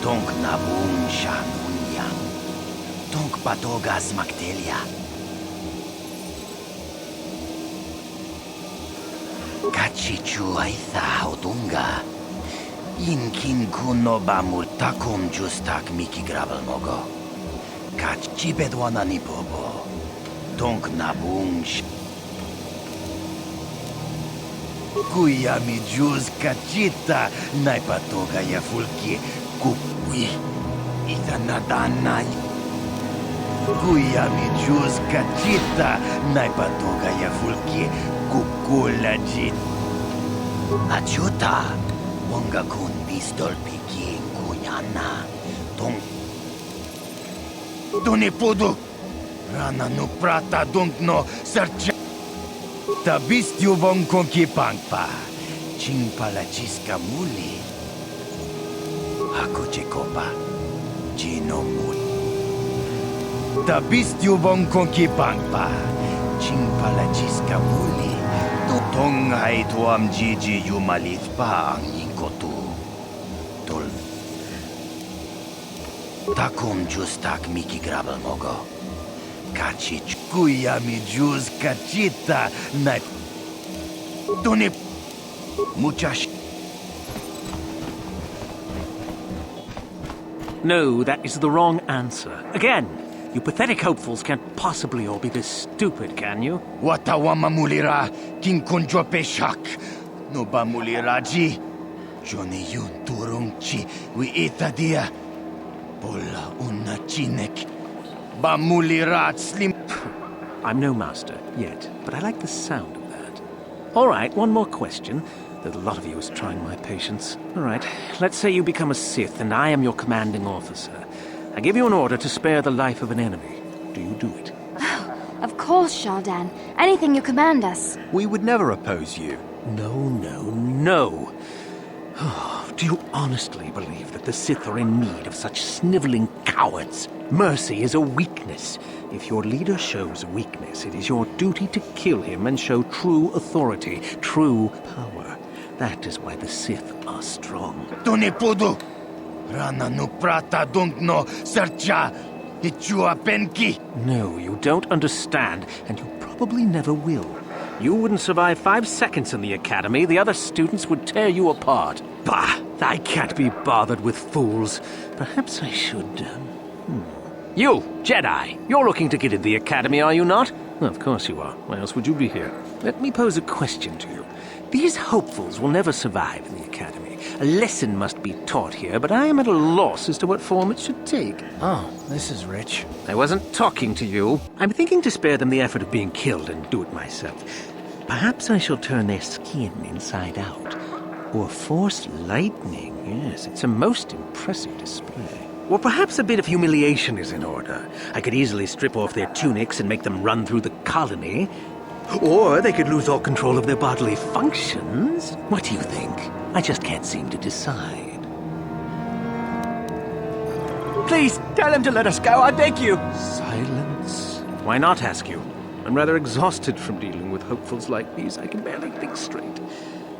Tonk nabung shanunyang. Tonk patogas maktelia. Kachichu aitha odunga. Inkin kuno bamul takum justak miki grabel mogo. Kach chipedwana ni pogo. Tonk nabung Kuya mi juz kachita naipatoga ya fulki kukui itanadana. Kuya mi juz kachita naipatoga ya fulki kukula jit. Achuta wonga kun pistol piki kunyana. Tong Tunipudu Rana no prata dunkno sercha Tabistyu bongkonki pangpa, chingpala chiska muli. Ako chekopa, chino muli. Tabistyu bongkonki pangpa, chingpala chiska muli. Tutong hai tuam jiji yumalit pa ang inkotu. Tol. Takum justak miki grabel mogo. Kachich kuya mi juz kachita na Tuni muchas. No, that is the wrong answer. Again, you pathetic hopefuls can't possibly all be this stupid, can you? Watawama mulira kinkunjo peshak. No ba muliraji. Johnny yun turungchi wi itadia. Pola una chinek. Bamulirat slim. I'm no master yet, but I like the sound of that. All right, one more question. There's a lot of you is trying my patience. All right, let's say you become a Sith and I am your commanding officer. I give you an order to spare the life of an enemy. Do you do it? Of course, Shaldan. Anything you command us. We would never oppose you. No. Do you honestly believe that the Sith are in need of such sniveling cowards? Mercy is a weakness. If your leader shows a weakness, it is your duty to kill him and show true authority, true power. That is why the Sith are strong. Tunipudu! Rana no prata dunkno sercha ichua penki. No, you don't understand, and you probably never will. You wouldn't survive 5 seconds in the academy. The other students would tear you apart. Bah! I can't be bothered with fools. Perhaps I should... You, Jedi, you're looking to get in the academy, are you not? Well, of course you are. Why else would you be here? Let me pose a question to you. These hopefuls will never survive in the Academy. A lesson must be taught here, but I am at a loss as to what form it should take. Oh, this is rich. I wasn't talking to you. I'm thinking to spare them the effort of being killed and do it myself. Perhaps I shall turn their skin inside out. Or force lightning. Yes, it's a most impressive display. Or perhaps a bit of humiliation is in order. I could easily strip off their tunics and make them run through the colony. Or they could lose all control of their bodily functions. What do you think? I just can't seem to decide. Please, tell him to let us go, I beg you. Silence. Why not, ask you? I'm rather exhausted from dealing with hopefuls like these. I can barely think straight.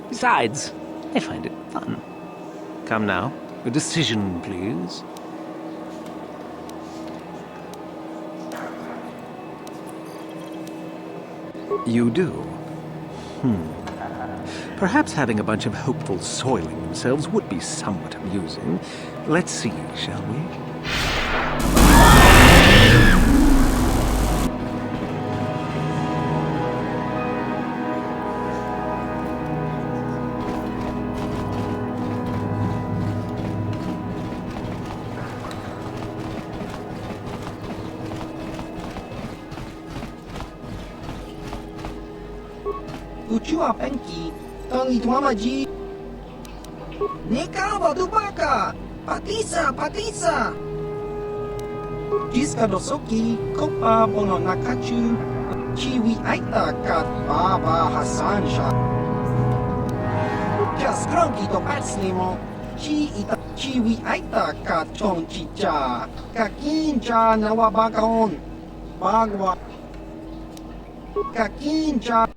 Besides, I find it fun. Come now, a decision, please. You do? Perhaps having a bunch of hopefuls soiling themselves would be somewhat amusing. Let's see, shall we? Ucua Penki, Tangi Tuamaji. Nika Vadubaka, Patisa, Patisa. Jiska Dosoki, Kopa Bono Nakachu, Chiwi Aita Kat Baba Hasansha. Just Kronki to Patslimo, Chi Ita Chiwi Aita Kat Chon Chicha, Kakinja Nawabagaon, Bagwa. Kakinja.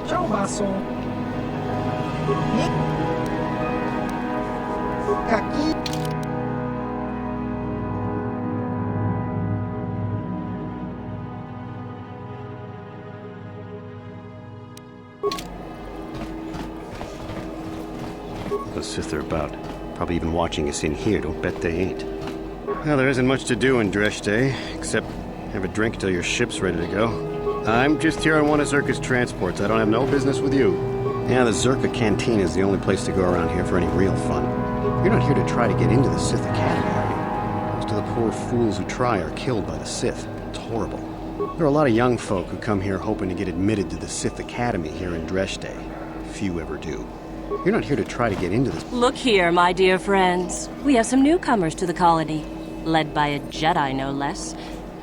Ciao Basso. Nick. Kaki. Those Sith are about. Probably even watching us in here. Don't bet they ain't. Well, there isn't much to do in Dresde, except have a drink till your ship's ready to go. I'm just here on one of Zerka's transports. I don't have no business with you. Yeah, the Zerka canteen is the only place to go around here for any real fun. You're not here to try to get into the Sith Academy, are you? Most of the poor fools who try are killed by the Sith. It's horrible. There are a lot of young folk who come here hoping to get admitted to the Sith Academy here in Dresde. Few ever do. You're not here to try to get into this. Look here, my dear friends. We have some newcomers to the colony. Led by a Jedi, no less.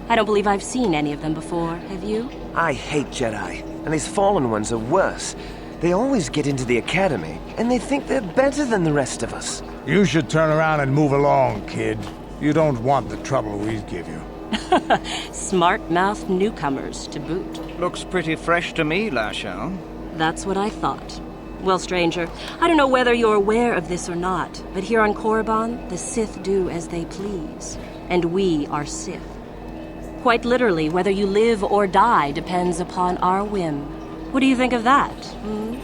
I don't believe I've seen any of them before, have you? I hate Jedi, and these fallen ones are worse. They always get into the academy, and they think they're better than the rest of us. You should turn around and move along, kid. You don't want the trouble we'd give you. Smart-mouthed newcomers, to boot. Looks pretty fresh to me, Lashao. That's what I thought. Well, stranger, I don't know whether you're aware of this or not, but here on Korriban, the Sith do as they please. And we are Sith. Quite literally, whether you live or die depends upon our whim. What do you think of that, hmm?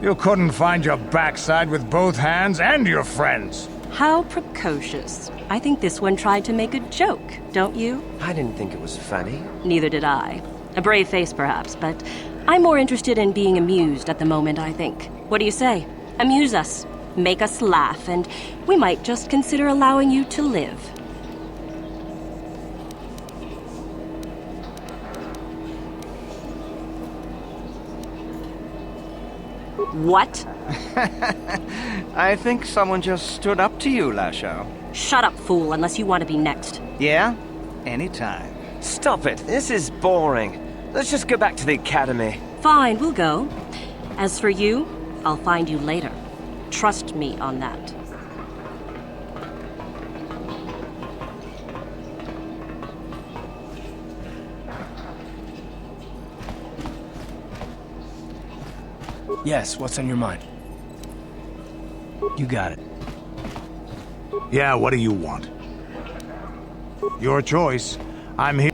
You couldn't find your backside with both hands and your friends. How precocious. I think this one tried to make a joke, don't you? I didn't think it was funny. Neither did I. A brave face, perhaps, but I'm more interested in being amused at the moment, I think. What do you say? Amuse us. Make us laugh, and we might just consider allowing you to live. What? I think someone just stood up to you, Lashao. Shut up, fool, unless you want to be next. Yeah? Anytime. Stop it. This is boring. Let's just go back to the academy. Fine, we'll go. As for you, I'll find you later. Trust me on that. Yes, what's on your mind? You got it. Yeah, what do you want? Your choice. I'm here.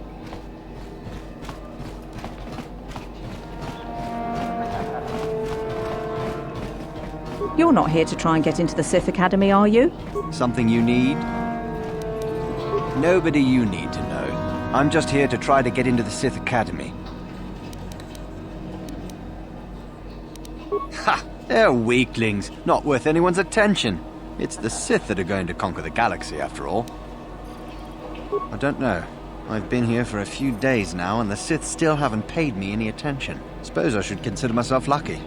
You're not here to try and get into the Sith Academy, are you? Something you need? Nobody you need to know. I'm just here to try to get into the Sith Academy. Ha! They're weaklings, not worth anyone's attention. It's the Sith that are going to conquer the galaxy, after all. I don't know. I've been here for a few days now, and the Sith still haven't paid me any attention. Suppose I should consider myself lucky.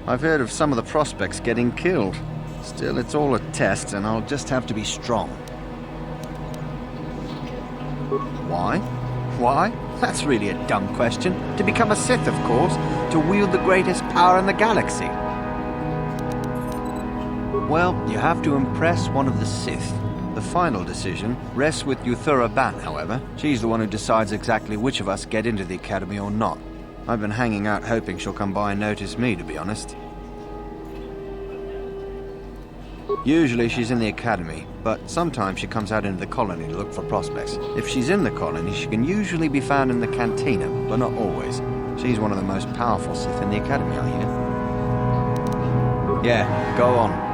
I've heard of some of the prospects getting killed. Still, it's all a test, and I'll just have to be strong. Why? Why? That's really a dumb question. To become a Sith, of course. To wield the greatest power in the galaxy. Well, you have to impress one of the Sith. The final decision rests with Yuthura Ban, however. She's the one who decides exactly which of us get into the Academy or not. I've been hanging out hoping she'll come by and notice me, to be honest. Usually she's in the Academy, but sometimes she comes out into the colony to look for prospects. If she's in the colony, she can usually be found in the cantina, but not always. She's one of the most powerful Sith in the Academy, I hear. Yeah, go on.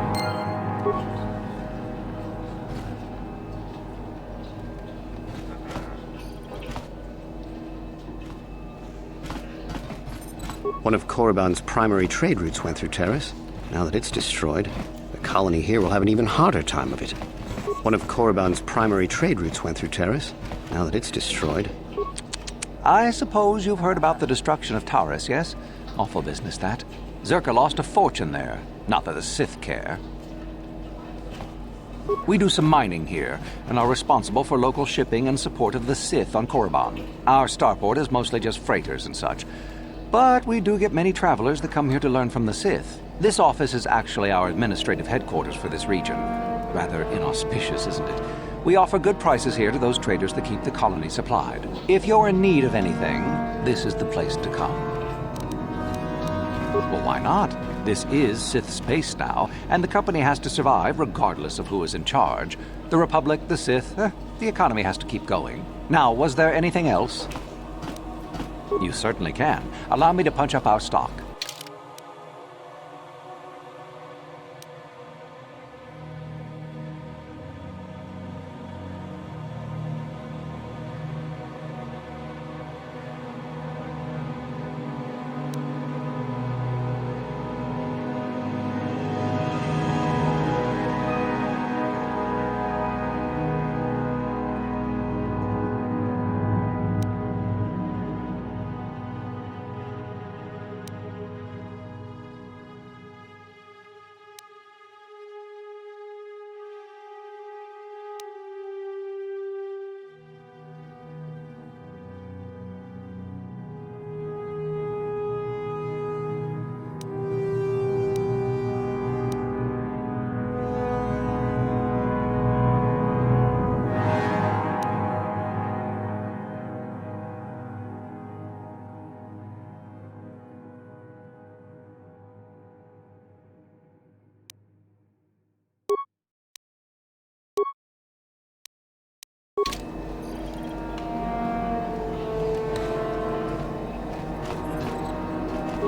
One of Korriban's primary trade routes went through Terrace. Now that it's destroyed, the colony here will have an even harder time of it. One of Korriban's primary trade routes went through Terrace. Now that it's destroyed. I suppose you've heard about the destruction of Taurus, yes? Awful business, that. Zerka lost a fortune there. Not that the Sith care. We do some mining here, and are responsible for local shipping and support of the Sith on Korriban. Our starport is mostly just freighters and such. But we do get many travelers that come here to learn from the Sith. This office is actually our administrative headquarters for this region. Rather inauspicious, isn't it? We offer good prices here to those traders that keep the colony supplied. If you're in need of anything, this is the place to come. Well, why not? This is Sith space now, and the company has to survive regardless of who is in charge. The Republic, the Sith, the economy has to keep going. Now, was there anything else? You certainly can. Allow me to punch up our stock.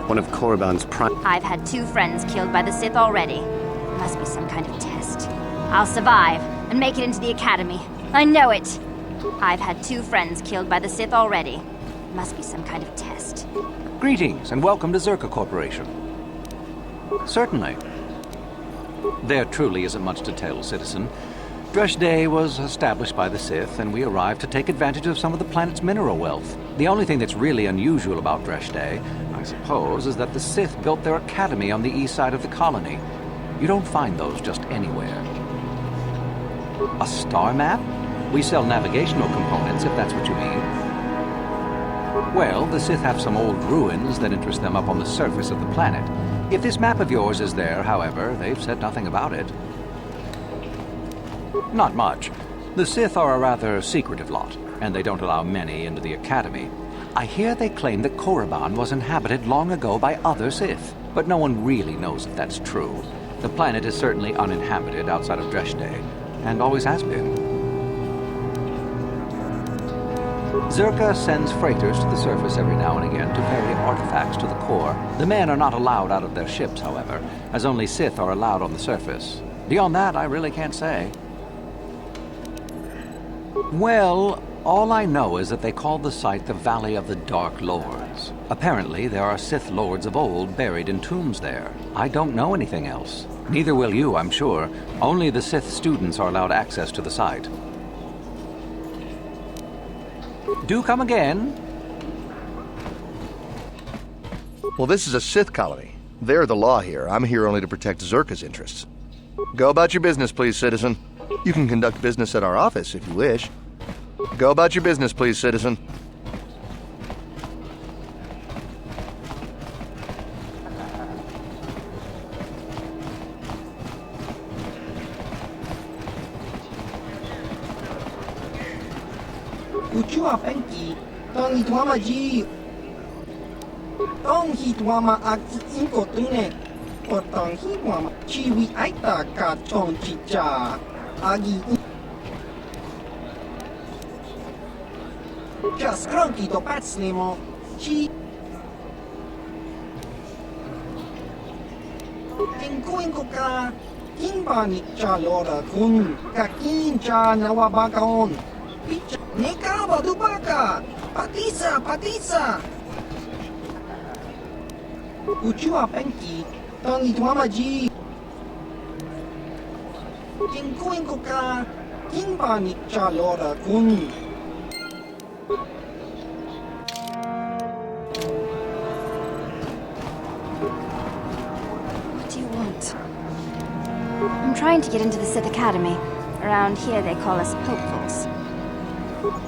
One of Korriban's prime... I've had 2 friends killed by the Sith already. Must be some kind of test. I'll survive and make it into the Academy. I know it! I've had 2 friends killed by the Sith already. Must be some kind of test. Greetings, and welcome to Zerka Corporation. Certainly. There truly isn't much to tell, citizen. Dresh Day was established by the Sith, and we arrived to take advantage of some of the planet's mineral wealth. The only thing that's really unusual about Dresh Day, I suppose, is that the Sith built their academy on the east side of the colony. You don't find those just anywhere. A star map? We sell navigational components, if that's what you mean. Well, the Sith have some old ruins that interest them up on the surface of the planet. If this map of yours is there, however, they've said nothing about it. Not much. The Sith are a rather secretive lot, and they don't allow many into the Academy. I hear they claim that Korriban was inhabited long ago by other Sith, but no one really knows if that's true. The planet is certainly uninhabited outside of Dresh Day, and always has been. Zerka sends freighters to the surface every now and again to ferry artifacts to the core. The men are not allowed out of their ships, however, as only Sith are allowed on the surface. Beyond that, I really can't say. Well, all I know is that they call the site the Valley of the Dark Lords. Apparently, there are Sith lords of old buried in tombs there. I don't know anything else. Neither will you, I'm sure. Only the Sith students are allowed access to the site. Do come again. Well, this is a Sith colony. They're the law here. I'm here only to protect Zerka's interests. Go about your business, please, citizen. You can conduct business at our office if you wish. Go about your business, please, citizen. Uchua penki, tong hitwama ji. Tong hitwama akti inko tune. Otong hitwama chiwi aita ka chong chicha. Agi. Just cronky to patslimo. Chi. Inko ka. Kimbani cha lora kun. Kakin cha nawabakaon. Picha. Nekaba dubaka! Patisa! Uchua penki, tangi tuama ji. Kinkuinko ka, kinbani chalora kun. What do you want? I'm trying to get into the Sith Academy. Around here they call us hopefuls.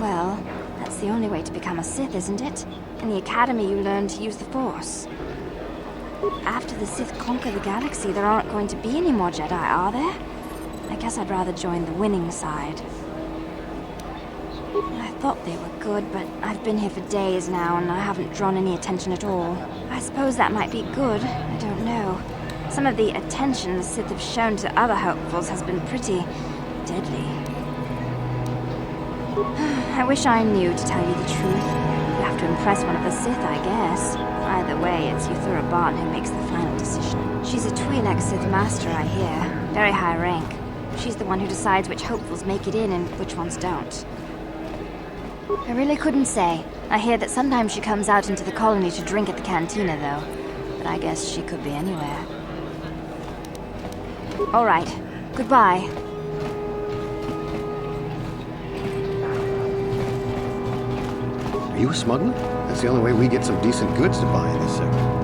Well, that's the only way to become a Sith, isn't it? In the Academy, you learn to use the Force. After the Sith conquer the galaxy, there aren't going to be any more Jedi, are there? I guess I'd rather join the winning side. I thought they were good, but I've been here for days now, and I haven't drawn any attention at all. I suppose that might be good. I don't know. Some of the attention the Sith have shown to other hopefuls has been pretty deadly. I wish I knew, to tell you the truth. You have have to impress one of the Sith, I guess. Either way, it's Korriban who makes the final decision. She's a Twi'lek Sith Master, I hear. Very high rank. She's the one who decides which hopefuls make it in and which ones don't. I really couldn't say. I hear that sometimes she comes out into the colony to drink at the cantina, though. But I guess she could be anywhere. All right. Goodbye. Are you a smuggler? That's the only way we get some decent goods to buy in this sector.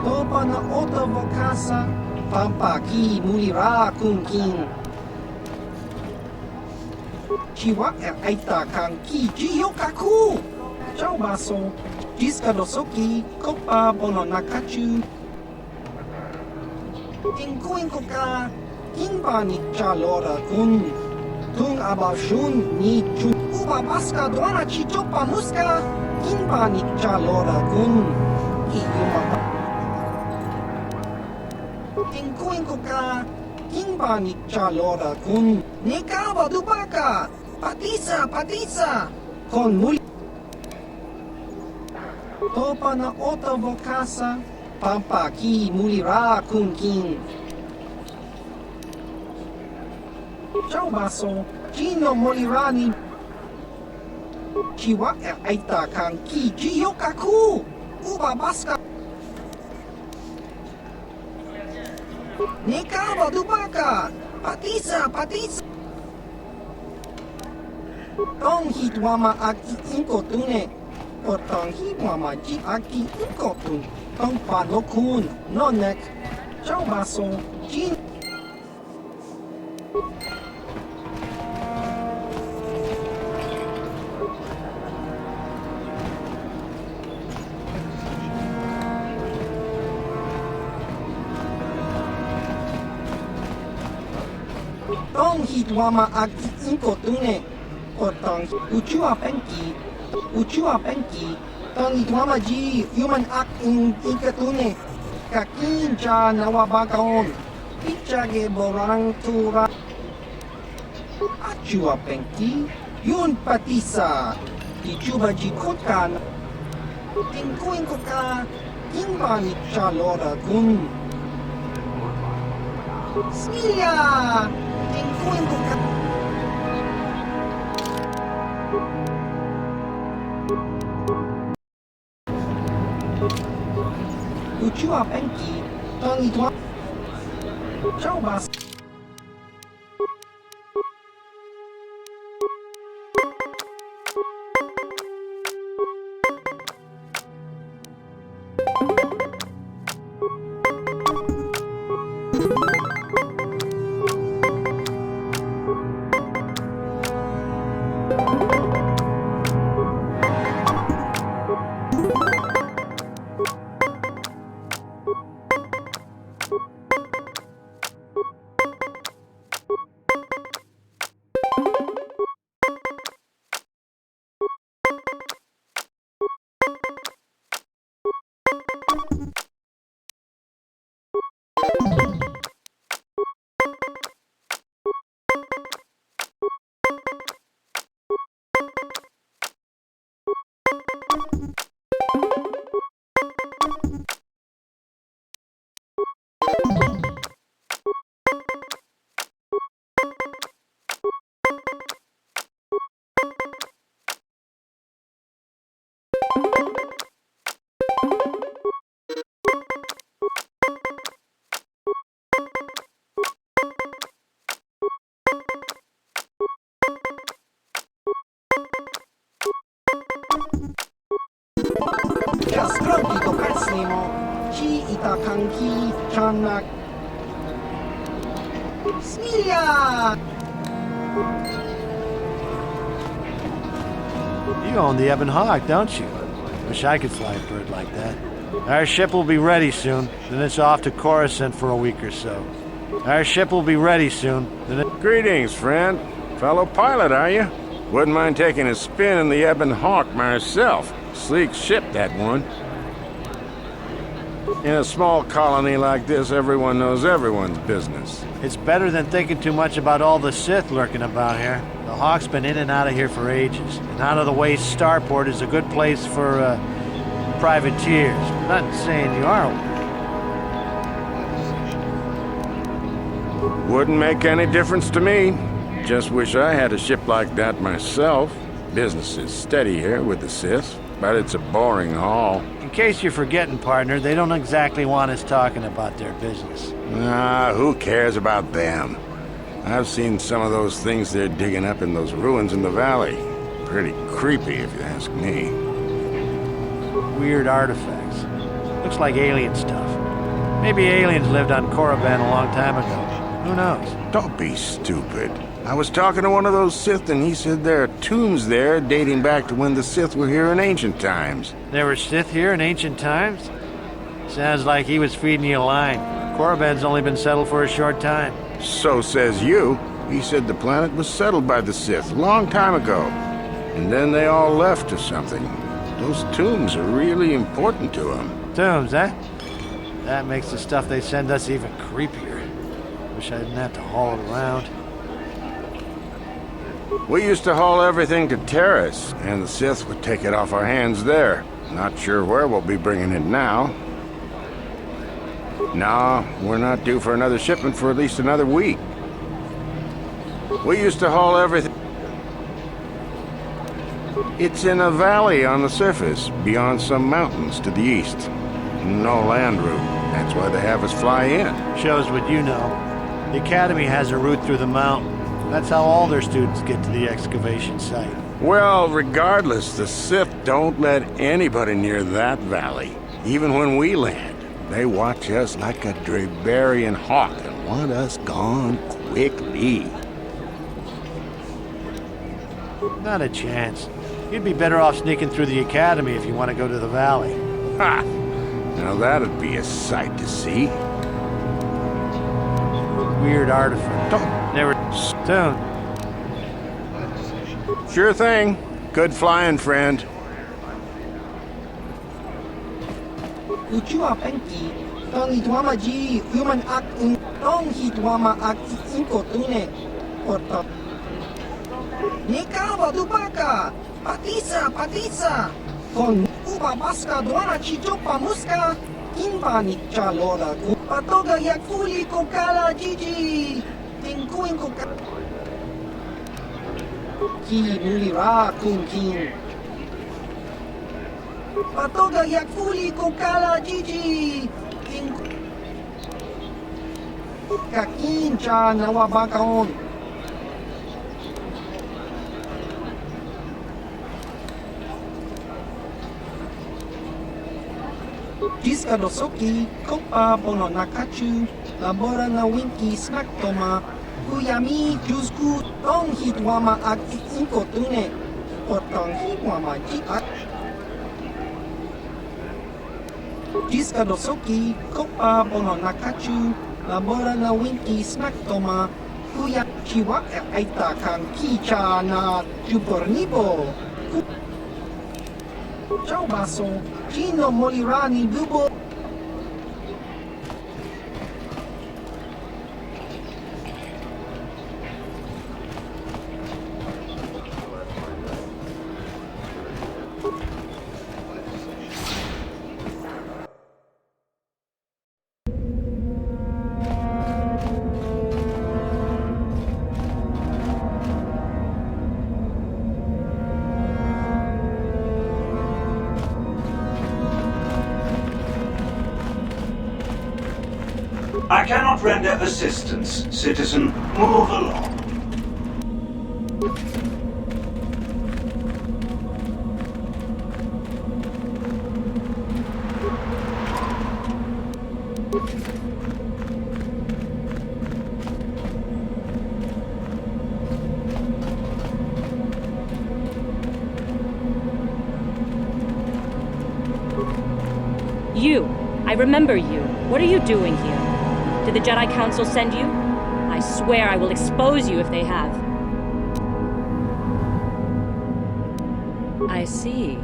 Topa na oto vokasa, pampaki mulira kunkin. Chiwa aita kan ki jiyokaku. Ciao baso, jiska dosoki, kopa bono nakachu. Inkuin koka, kinba ni chalora kun. Tung abashun ni chu. Uba baska doana chichopa muska, kinba ni chalora kun. Iyuma Inkuin ka, kinba ni chalora kun. Nikawa dubaka, patisa, kon muli. Topa na oto vokasa, pampaki mulira kun kin. Ciao baso, Gino molirani. Chiwa aita kan ki jiyokaku. Uba baska. Nikawa dubaka, patisa. Tong hitwama aki inkotune. Potong hitwama ji aki inkotun. Tong panokun, nonek. Ciao baso, Gino. Tong hitwama aki inkotune. Potong uchua penki. Tong hitwama ji human ak inkatune. Kakinja nawabagaon. Pichage borang tura. Achua penki. Yun patisa. Dicuba ji kotkan. Tingkuin koka. Inbani chalora kun. Smilia. Tingkuin koka. Uchua penki. Tangi tua. Ciao bas. Jaskrauki do Persnimo, Chi Itakanki Chanak. Smilia! You own the Ebon Hawk, don't you? Wish I could fly a bird like that. Our ship will be ready soon, then it's off to Coruscant for a week or so. Our ship will be ready soon, then it... Greetings, friend. Fellow pilot, are you? Wouldn't mind taking a spin in the Ebon Hawk myself. Sleek ship, that one. In a small colony like this, everyone knows everyone's business. It's better than thinking too much about all the Sith lurking about here. The Hawk's been in and out of here for ages. And out-of-the-way starport is a good place for, privateers. Not saying you are one. Wouldn't make any difference to me. Just wish I had a ship like that myself. Business is steady here with the Sith, but it's a boring haul. In case you're forgetting, partner, they don't exactly want us talking about their business. Ah, who cares about them? I've seen some of those things they're digging up in those ruins in the valley. Pretty creepy, if you ask me. Weird artifacts. Looks like alien stuff. Maybe aliens lived on Korriban a long time ago. Who knows? Don't be stupid. I was talking to one of those Sith, and he said there are tombs there dating back to when the Sith were here in ancient times. There were Sith here in ancient times? Sounds like he was feeding you a line. Korriban's only been settled for a short time. So says you. He said the planet was settled by the Sith a long time ago. And then they all left or something. Those tombs are really important to him. Tombs, eh? That makes the stuff they send us even creepier. Wish I didn't have to haul it around. We used to haul everything to Terrace, and the Sith would take it off our hands there. Not sure where we'll be bringing it now. No, we're not due for another shipment for at least another week. We used to haul everything... It's in a valley on the surface, beyond some mountains to the east. No land route. That's why they have us fly in. Shows what you know. The Academy has a route through the mountain. That's how all their students get to the excavation site. Well, regardless, the Sith don't let anybody near that valley. Even when we land, they watch us like a Drabarian hawk and want us gone quickly. Not a chance. You'd be better off sneaking through the Academy if you want to go to the valley. Ha! Now that'd be a sight to see. Weird artifact. Never stone. Sure thing. Good flying, friend. Uchua penki, tangi tuama ji, human act in tong hi tuama act inko tune. Porta. Nika wadupaka, Patisa! Con ubabaska duana chichopa muska, kinbani chalora ku patoga yakfuli kokala jiji, tinkuin kokala. Ki mulira kunkin. Patoga yakfuli kokala jiji, kakincha nawabakaon. Jiska dosoki, kopa bono nakachu, labora na winki snack toma, kuyami jusku tong hitwama ak inkotune, potong hitwama jiak. Jiska dosoki, kopa bono nakachu, labora na winki snack toma, kuya chiwak aita kang kicha na jupornibo. Ciao baso, chino molirani bubo. I cannot render assistance, citizen. Move along. You. I remember you. What are you doing here? Did the Jedi Council send you? I swear I will expose you if they have. I see.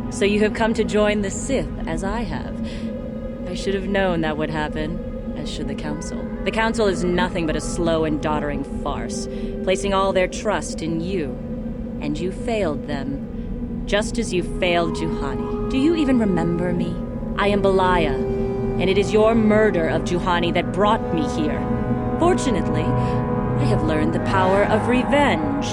So you have come to join the Sith, as I have. I should have known that would happen, as should the Council. The Council is nothing but a slow and doddering farce, placing all their trust in you. And you failed them, just as you failed Juhani. Do you even remember me? I am Belaya, and it is your murder of Juhani that brought me here. Fortunately, I have learned the power of revenge.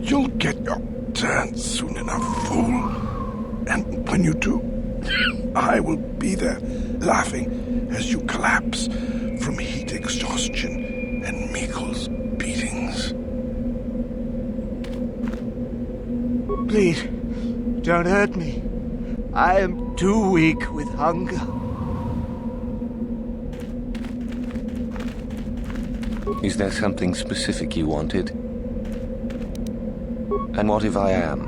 You'll get your turn soon enough, fool. And when you do, I will be there, laughing as you collapse from heat exhaustion and Mikkel's beatings. Please, don't hurt me. I am too weak with hunger. Is there something specific you wanted? And what if I am?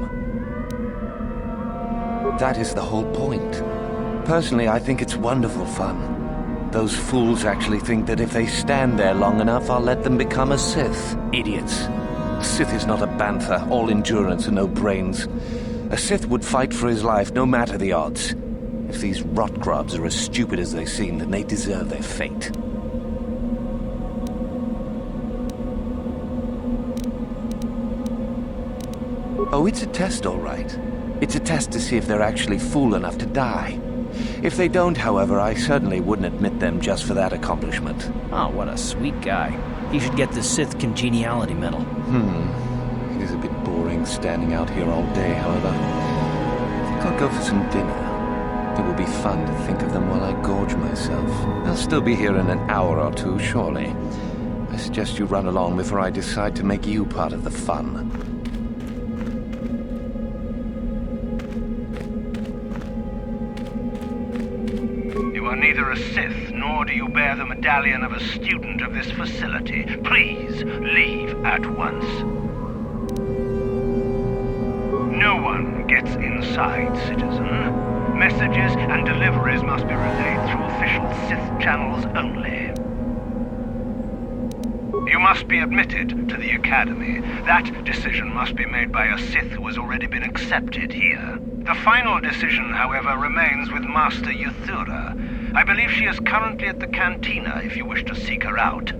That is the whole point. Personally, I think it's wonderful fun. Those fools actually think that if they stand there long enough, I'll let them become a Sith. Idiots. Sith is not a bantha, all endurance and no brains. A Sith would fight for his life, no matter the odds. If these rot grubs are as stupid as they seem, then they deserve their fate. Oh, it's a test, all right. It's a test to see if they're actually fool enough to die. If they don't, however, I certainly wouldn't admit them just for that accomplishment. Oh, what a sweet guy. He should get the Sith Congeniality Medal. It is a bit boring standing out here all day, however. I think I'll go for some dinner. It will be fun to think of them while I gorge myself. I'll still be here in an hour or two, surely. I suggest you run along before I decide to make you part of the fun. You are neither a Sith, nor do you bear the medallion of a student of this facility. Please, leave at once. No one gets inside, citizen. Messages and deliveries must be relayed through official Sith channels only. You must be admitted to the Academy. That decision must be made by a Sith who has already been accepted here. The final decision, however, remains with Master Yuthura. I believe she is currently at the cantina if you wish to seek her out.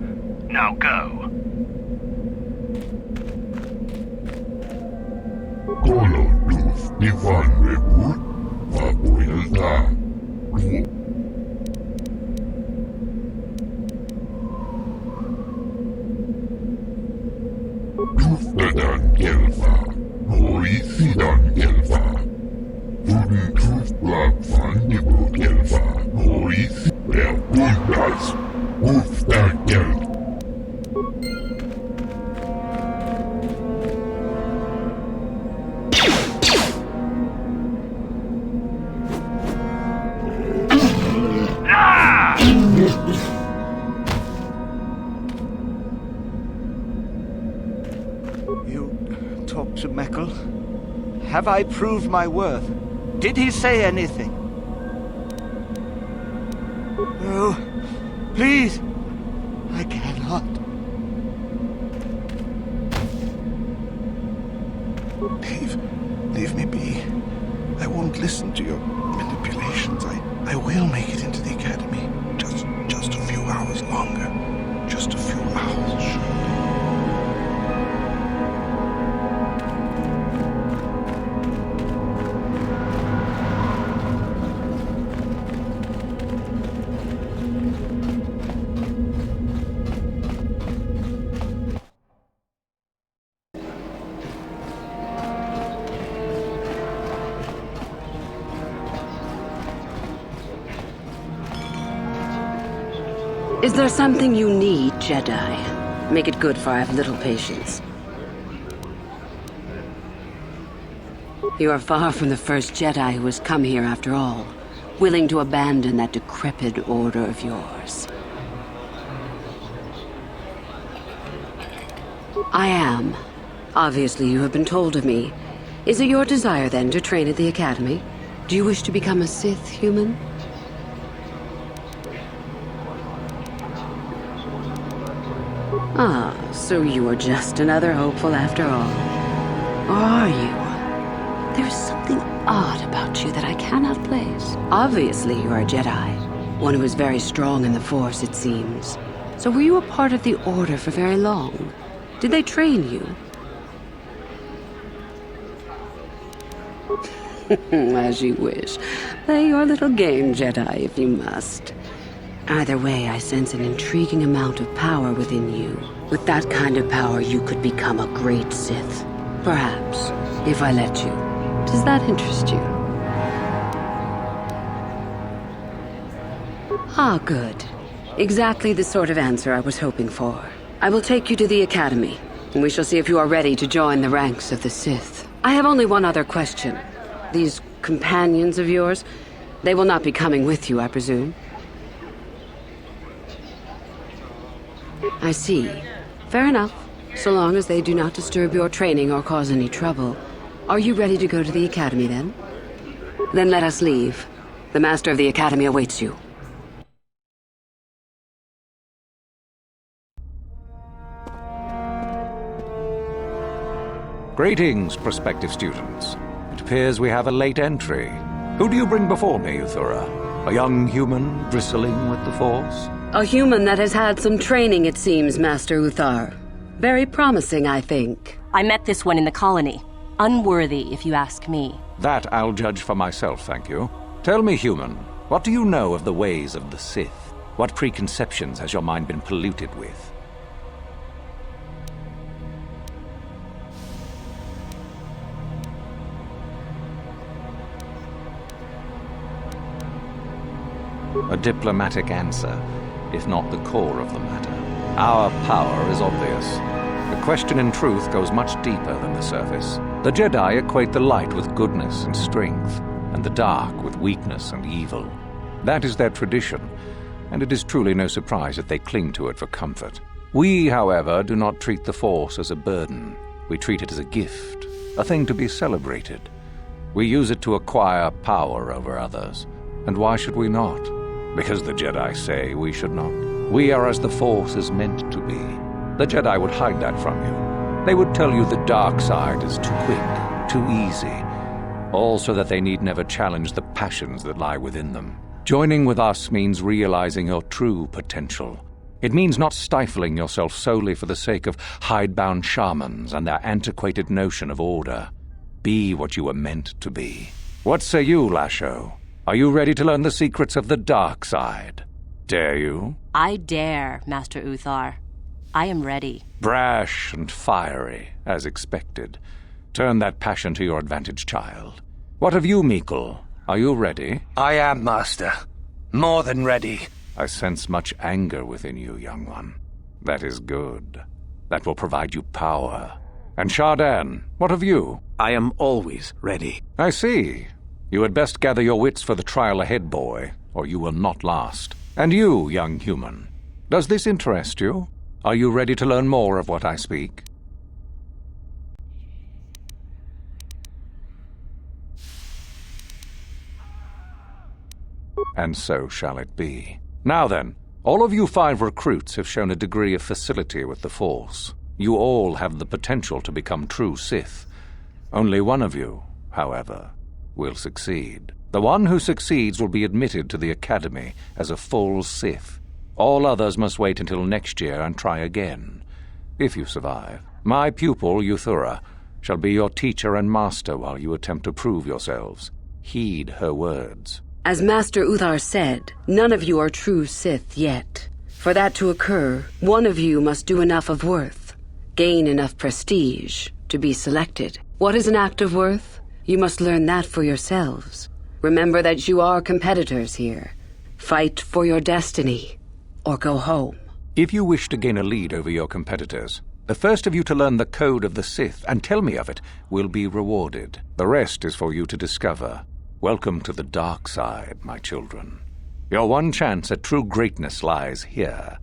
Now go. You talk to Meckel? Have I proved my worth? Did he say anything? No. Please. I cannot. Leave me be. I won't listen to your manipulations. I will make it into the Academy. Just a few hours longer. Just a few hours, surely. Is there something you need, Jedi? Make it good, for I have little patience. You are far from the first Jedi who has come here after all, willing to abandon that decrepit order of yours. I am. Obviously, you have been told of me. Is it your desire, then, to train at the Academy? Do you wish to become a Sith human? Ah, so you are just another hopeful after all. Or are you? There is something odd about you that I cannot place. Obviously, you are a Jedi. One who is very strong in the Force, it seems. So were you a part of the Order for very long? Did they train you? As you wish. Play your little game, Jedi, if you must. Either way, I sense an intriguing amount of power within you. With that kind of power, you could become a great Sith. Perhaps, if I let you. Does that interest you? Ah, good. Exactly the sort of answer I was hoping for. I will take you to the Academy, and we shall see if you are ready to join the ranks of the Sith. I have only one other question. These companions of yours, they will not be coming with you, I presume? I see. Fair enough, so long as they do not disturb your training or cause any trouble. Are you ready to go to the Academy, then? Then let us leave. The Master of the Academy awaits you. Greetings, prospective students. It appears we have a late entry. Who do you bring before me, Yuthura? A young human bristling with the Force? A human that has had some training, it seems, Master Uthar. Very promising, I think. I met this one in the colony. Unworthy, if you ask me. That I'll judge for myself, thank you. Tell me, human, what do you know of the ways of the Sith? What preconceptions has your mind been polluted with? A diplomatic answer, if not the core of the matter. Our power is obvious. The question in truth goes much deeper than the surface. The Jedi equate the light with goodness and strength, and the dark with weakness and evil. That is their tradition, and it is truly no surprise that they cling to it for comfort. We, however, do not treat the Force as a burden. We treat it as a gift, a thing to be celebrated. We use it to acquire power over others. And why should we not? Because the Jedi say we should not. We are as the Force is meant to be. The Jedi would hide that from you. They would tell you the dark side is too quick, too easy, all so that they need never challenge the passions that lie within them. Joining with us means realizing your true potential. It means not stifling yourself solely for the sake of hidebound shamans and their antiquated notion of order. Be what you were meant to be. What say you, Lasho? Are you ready to learn the secrets of the dark side? Dare you? I dare, Master Uthar. I am ready. Brash and fiery, as expected. Turn that passion to your advantage, child. What of you, Meekle? Are you ready? I am, Master. More than ready. I sense much anger within you, young one. That is good. That will provide you power. And Shardan, what of you? I am always ready. I see. You had best gather your wits for the trial ahead, boy, or you will not last. And you, young human, does this interest you? Are you ready to learn more of what I speak? And so shall it be. Now then, all of you 5 recruits have shown a degree of facility with the Force. You all have the potential to become true Sith. Only one of you, however, will succeed. The one who succeeds will be admitted to the Academy as a full Sith. All others must wait until next year and try again. If you survive, my pupil, Yuthura, shall be your teacher and master while you attempt to prove yourselves. Heed her words. As Master Uthar said, none of you are true Sith yet. For that to occur, one of you must do enough of worth, gain enough prestige, to be selected. What is an act of worth? You must learn that for yourselves. Remember that you are competitors here. Fight for your destiny, or go home. If you wish to gain a lead over your competitors, the first of you to learn the code of the Sith and tell me of it will be rewarded. The rest is for you to discover. Welcome to the dark side, my children. Your one chance at true greatness lies here.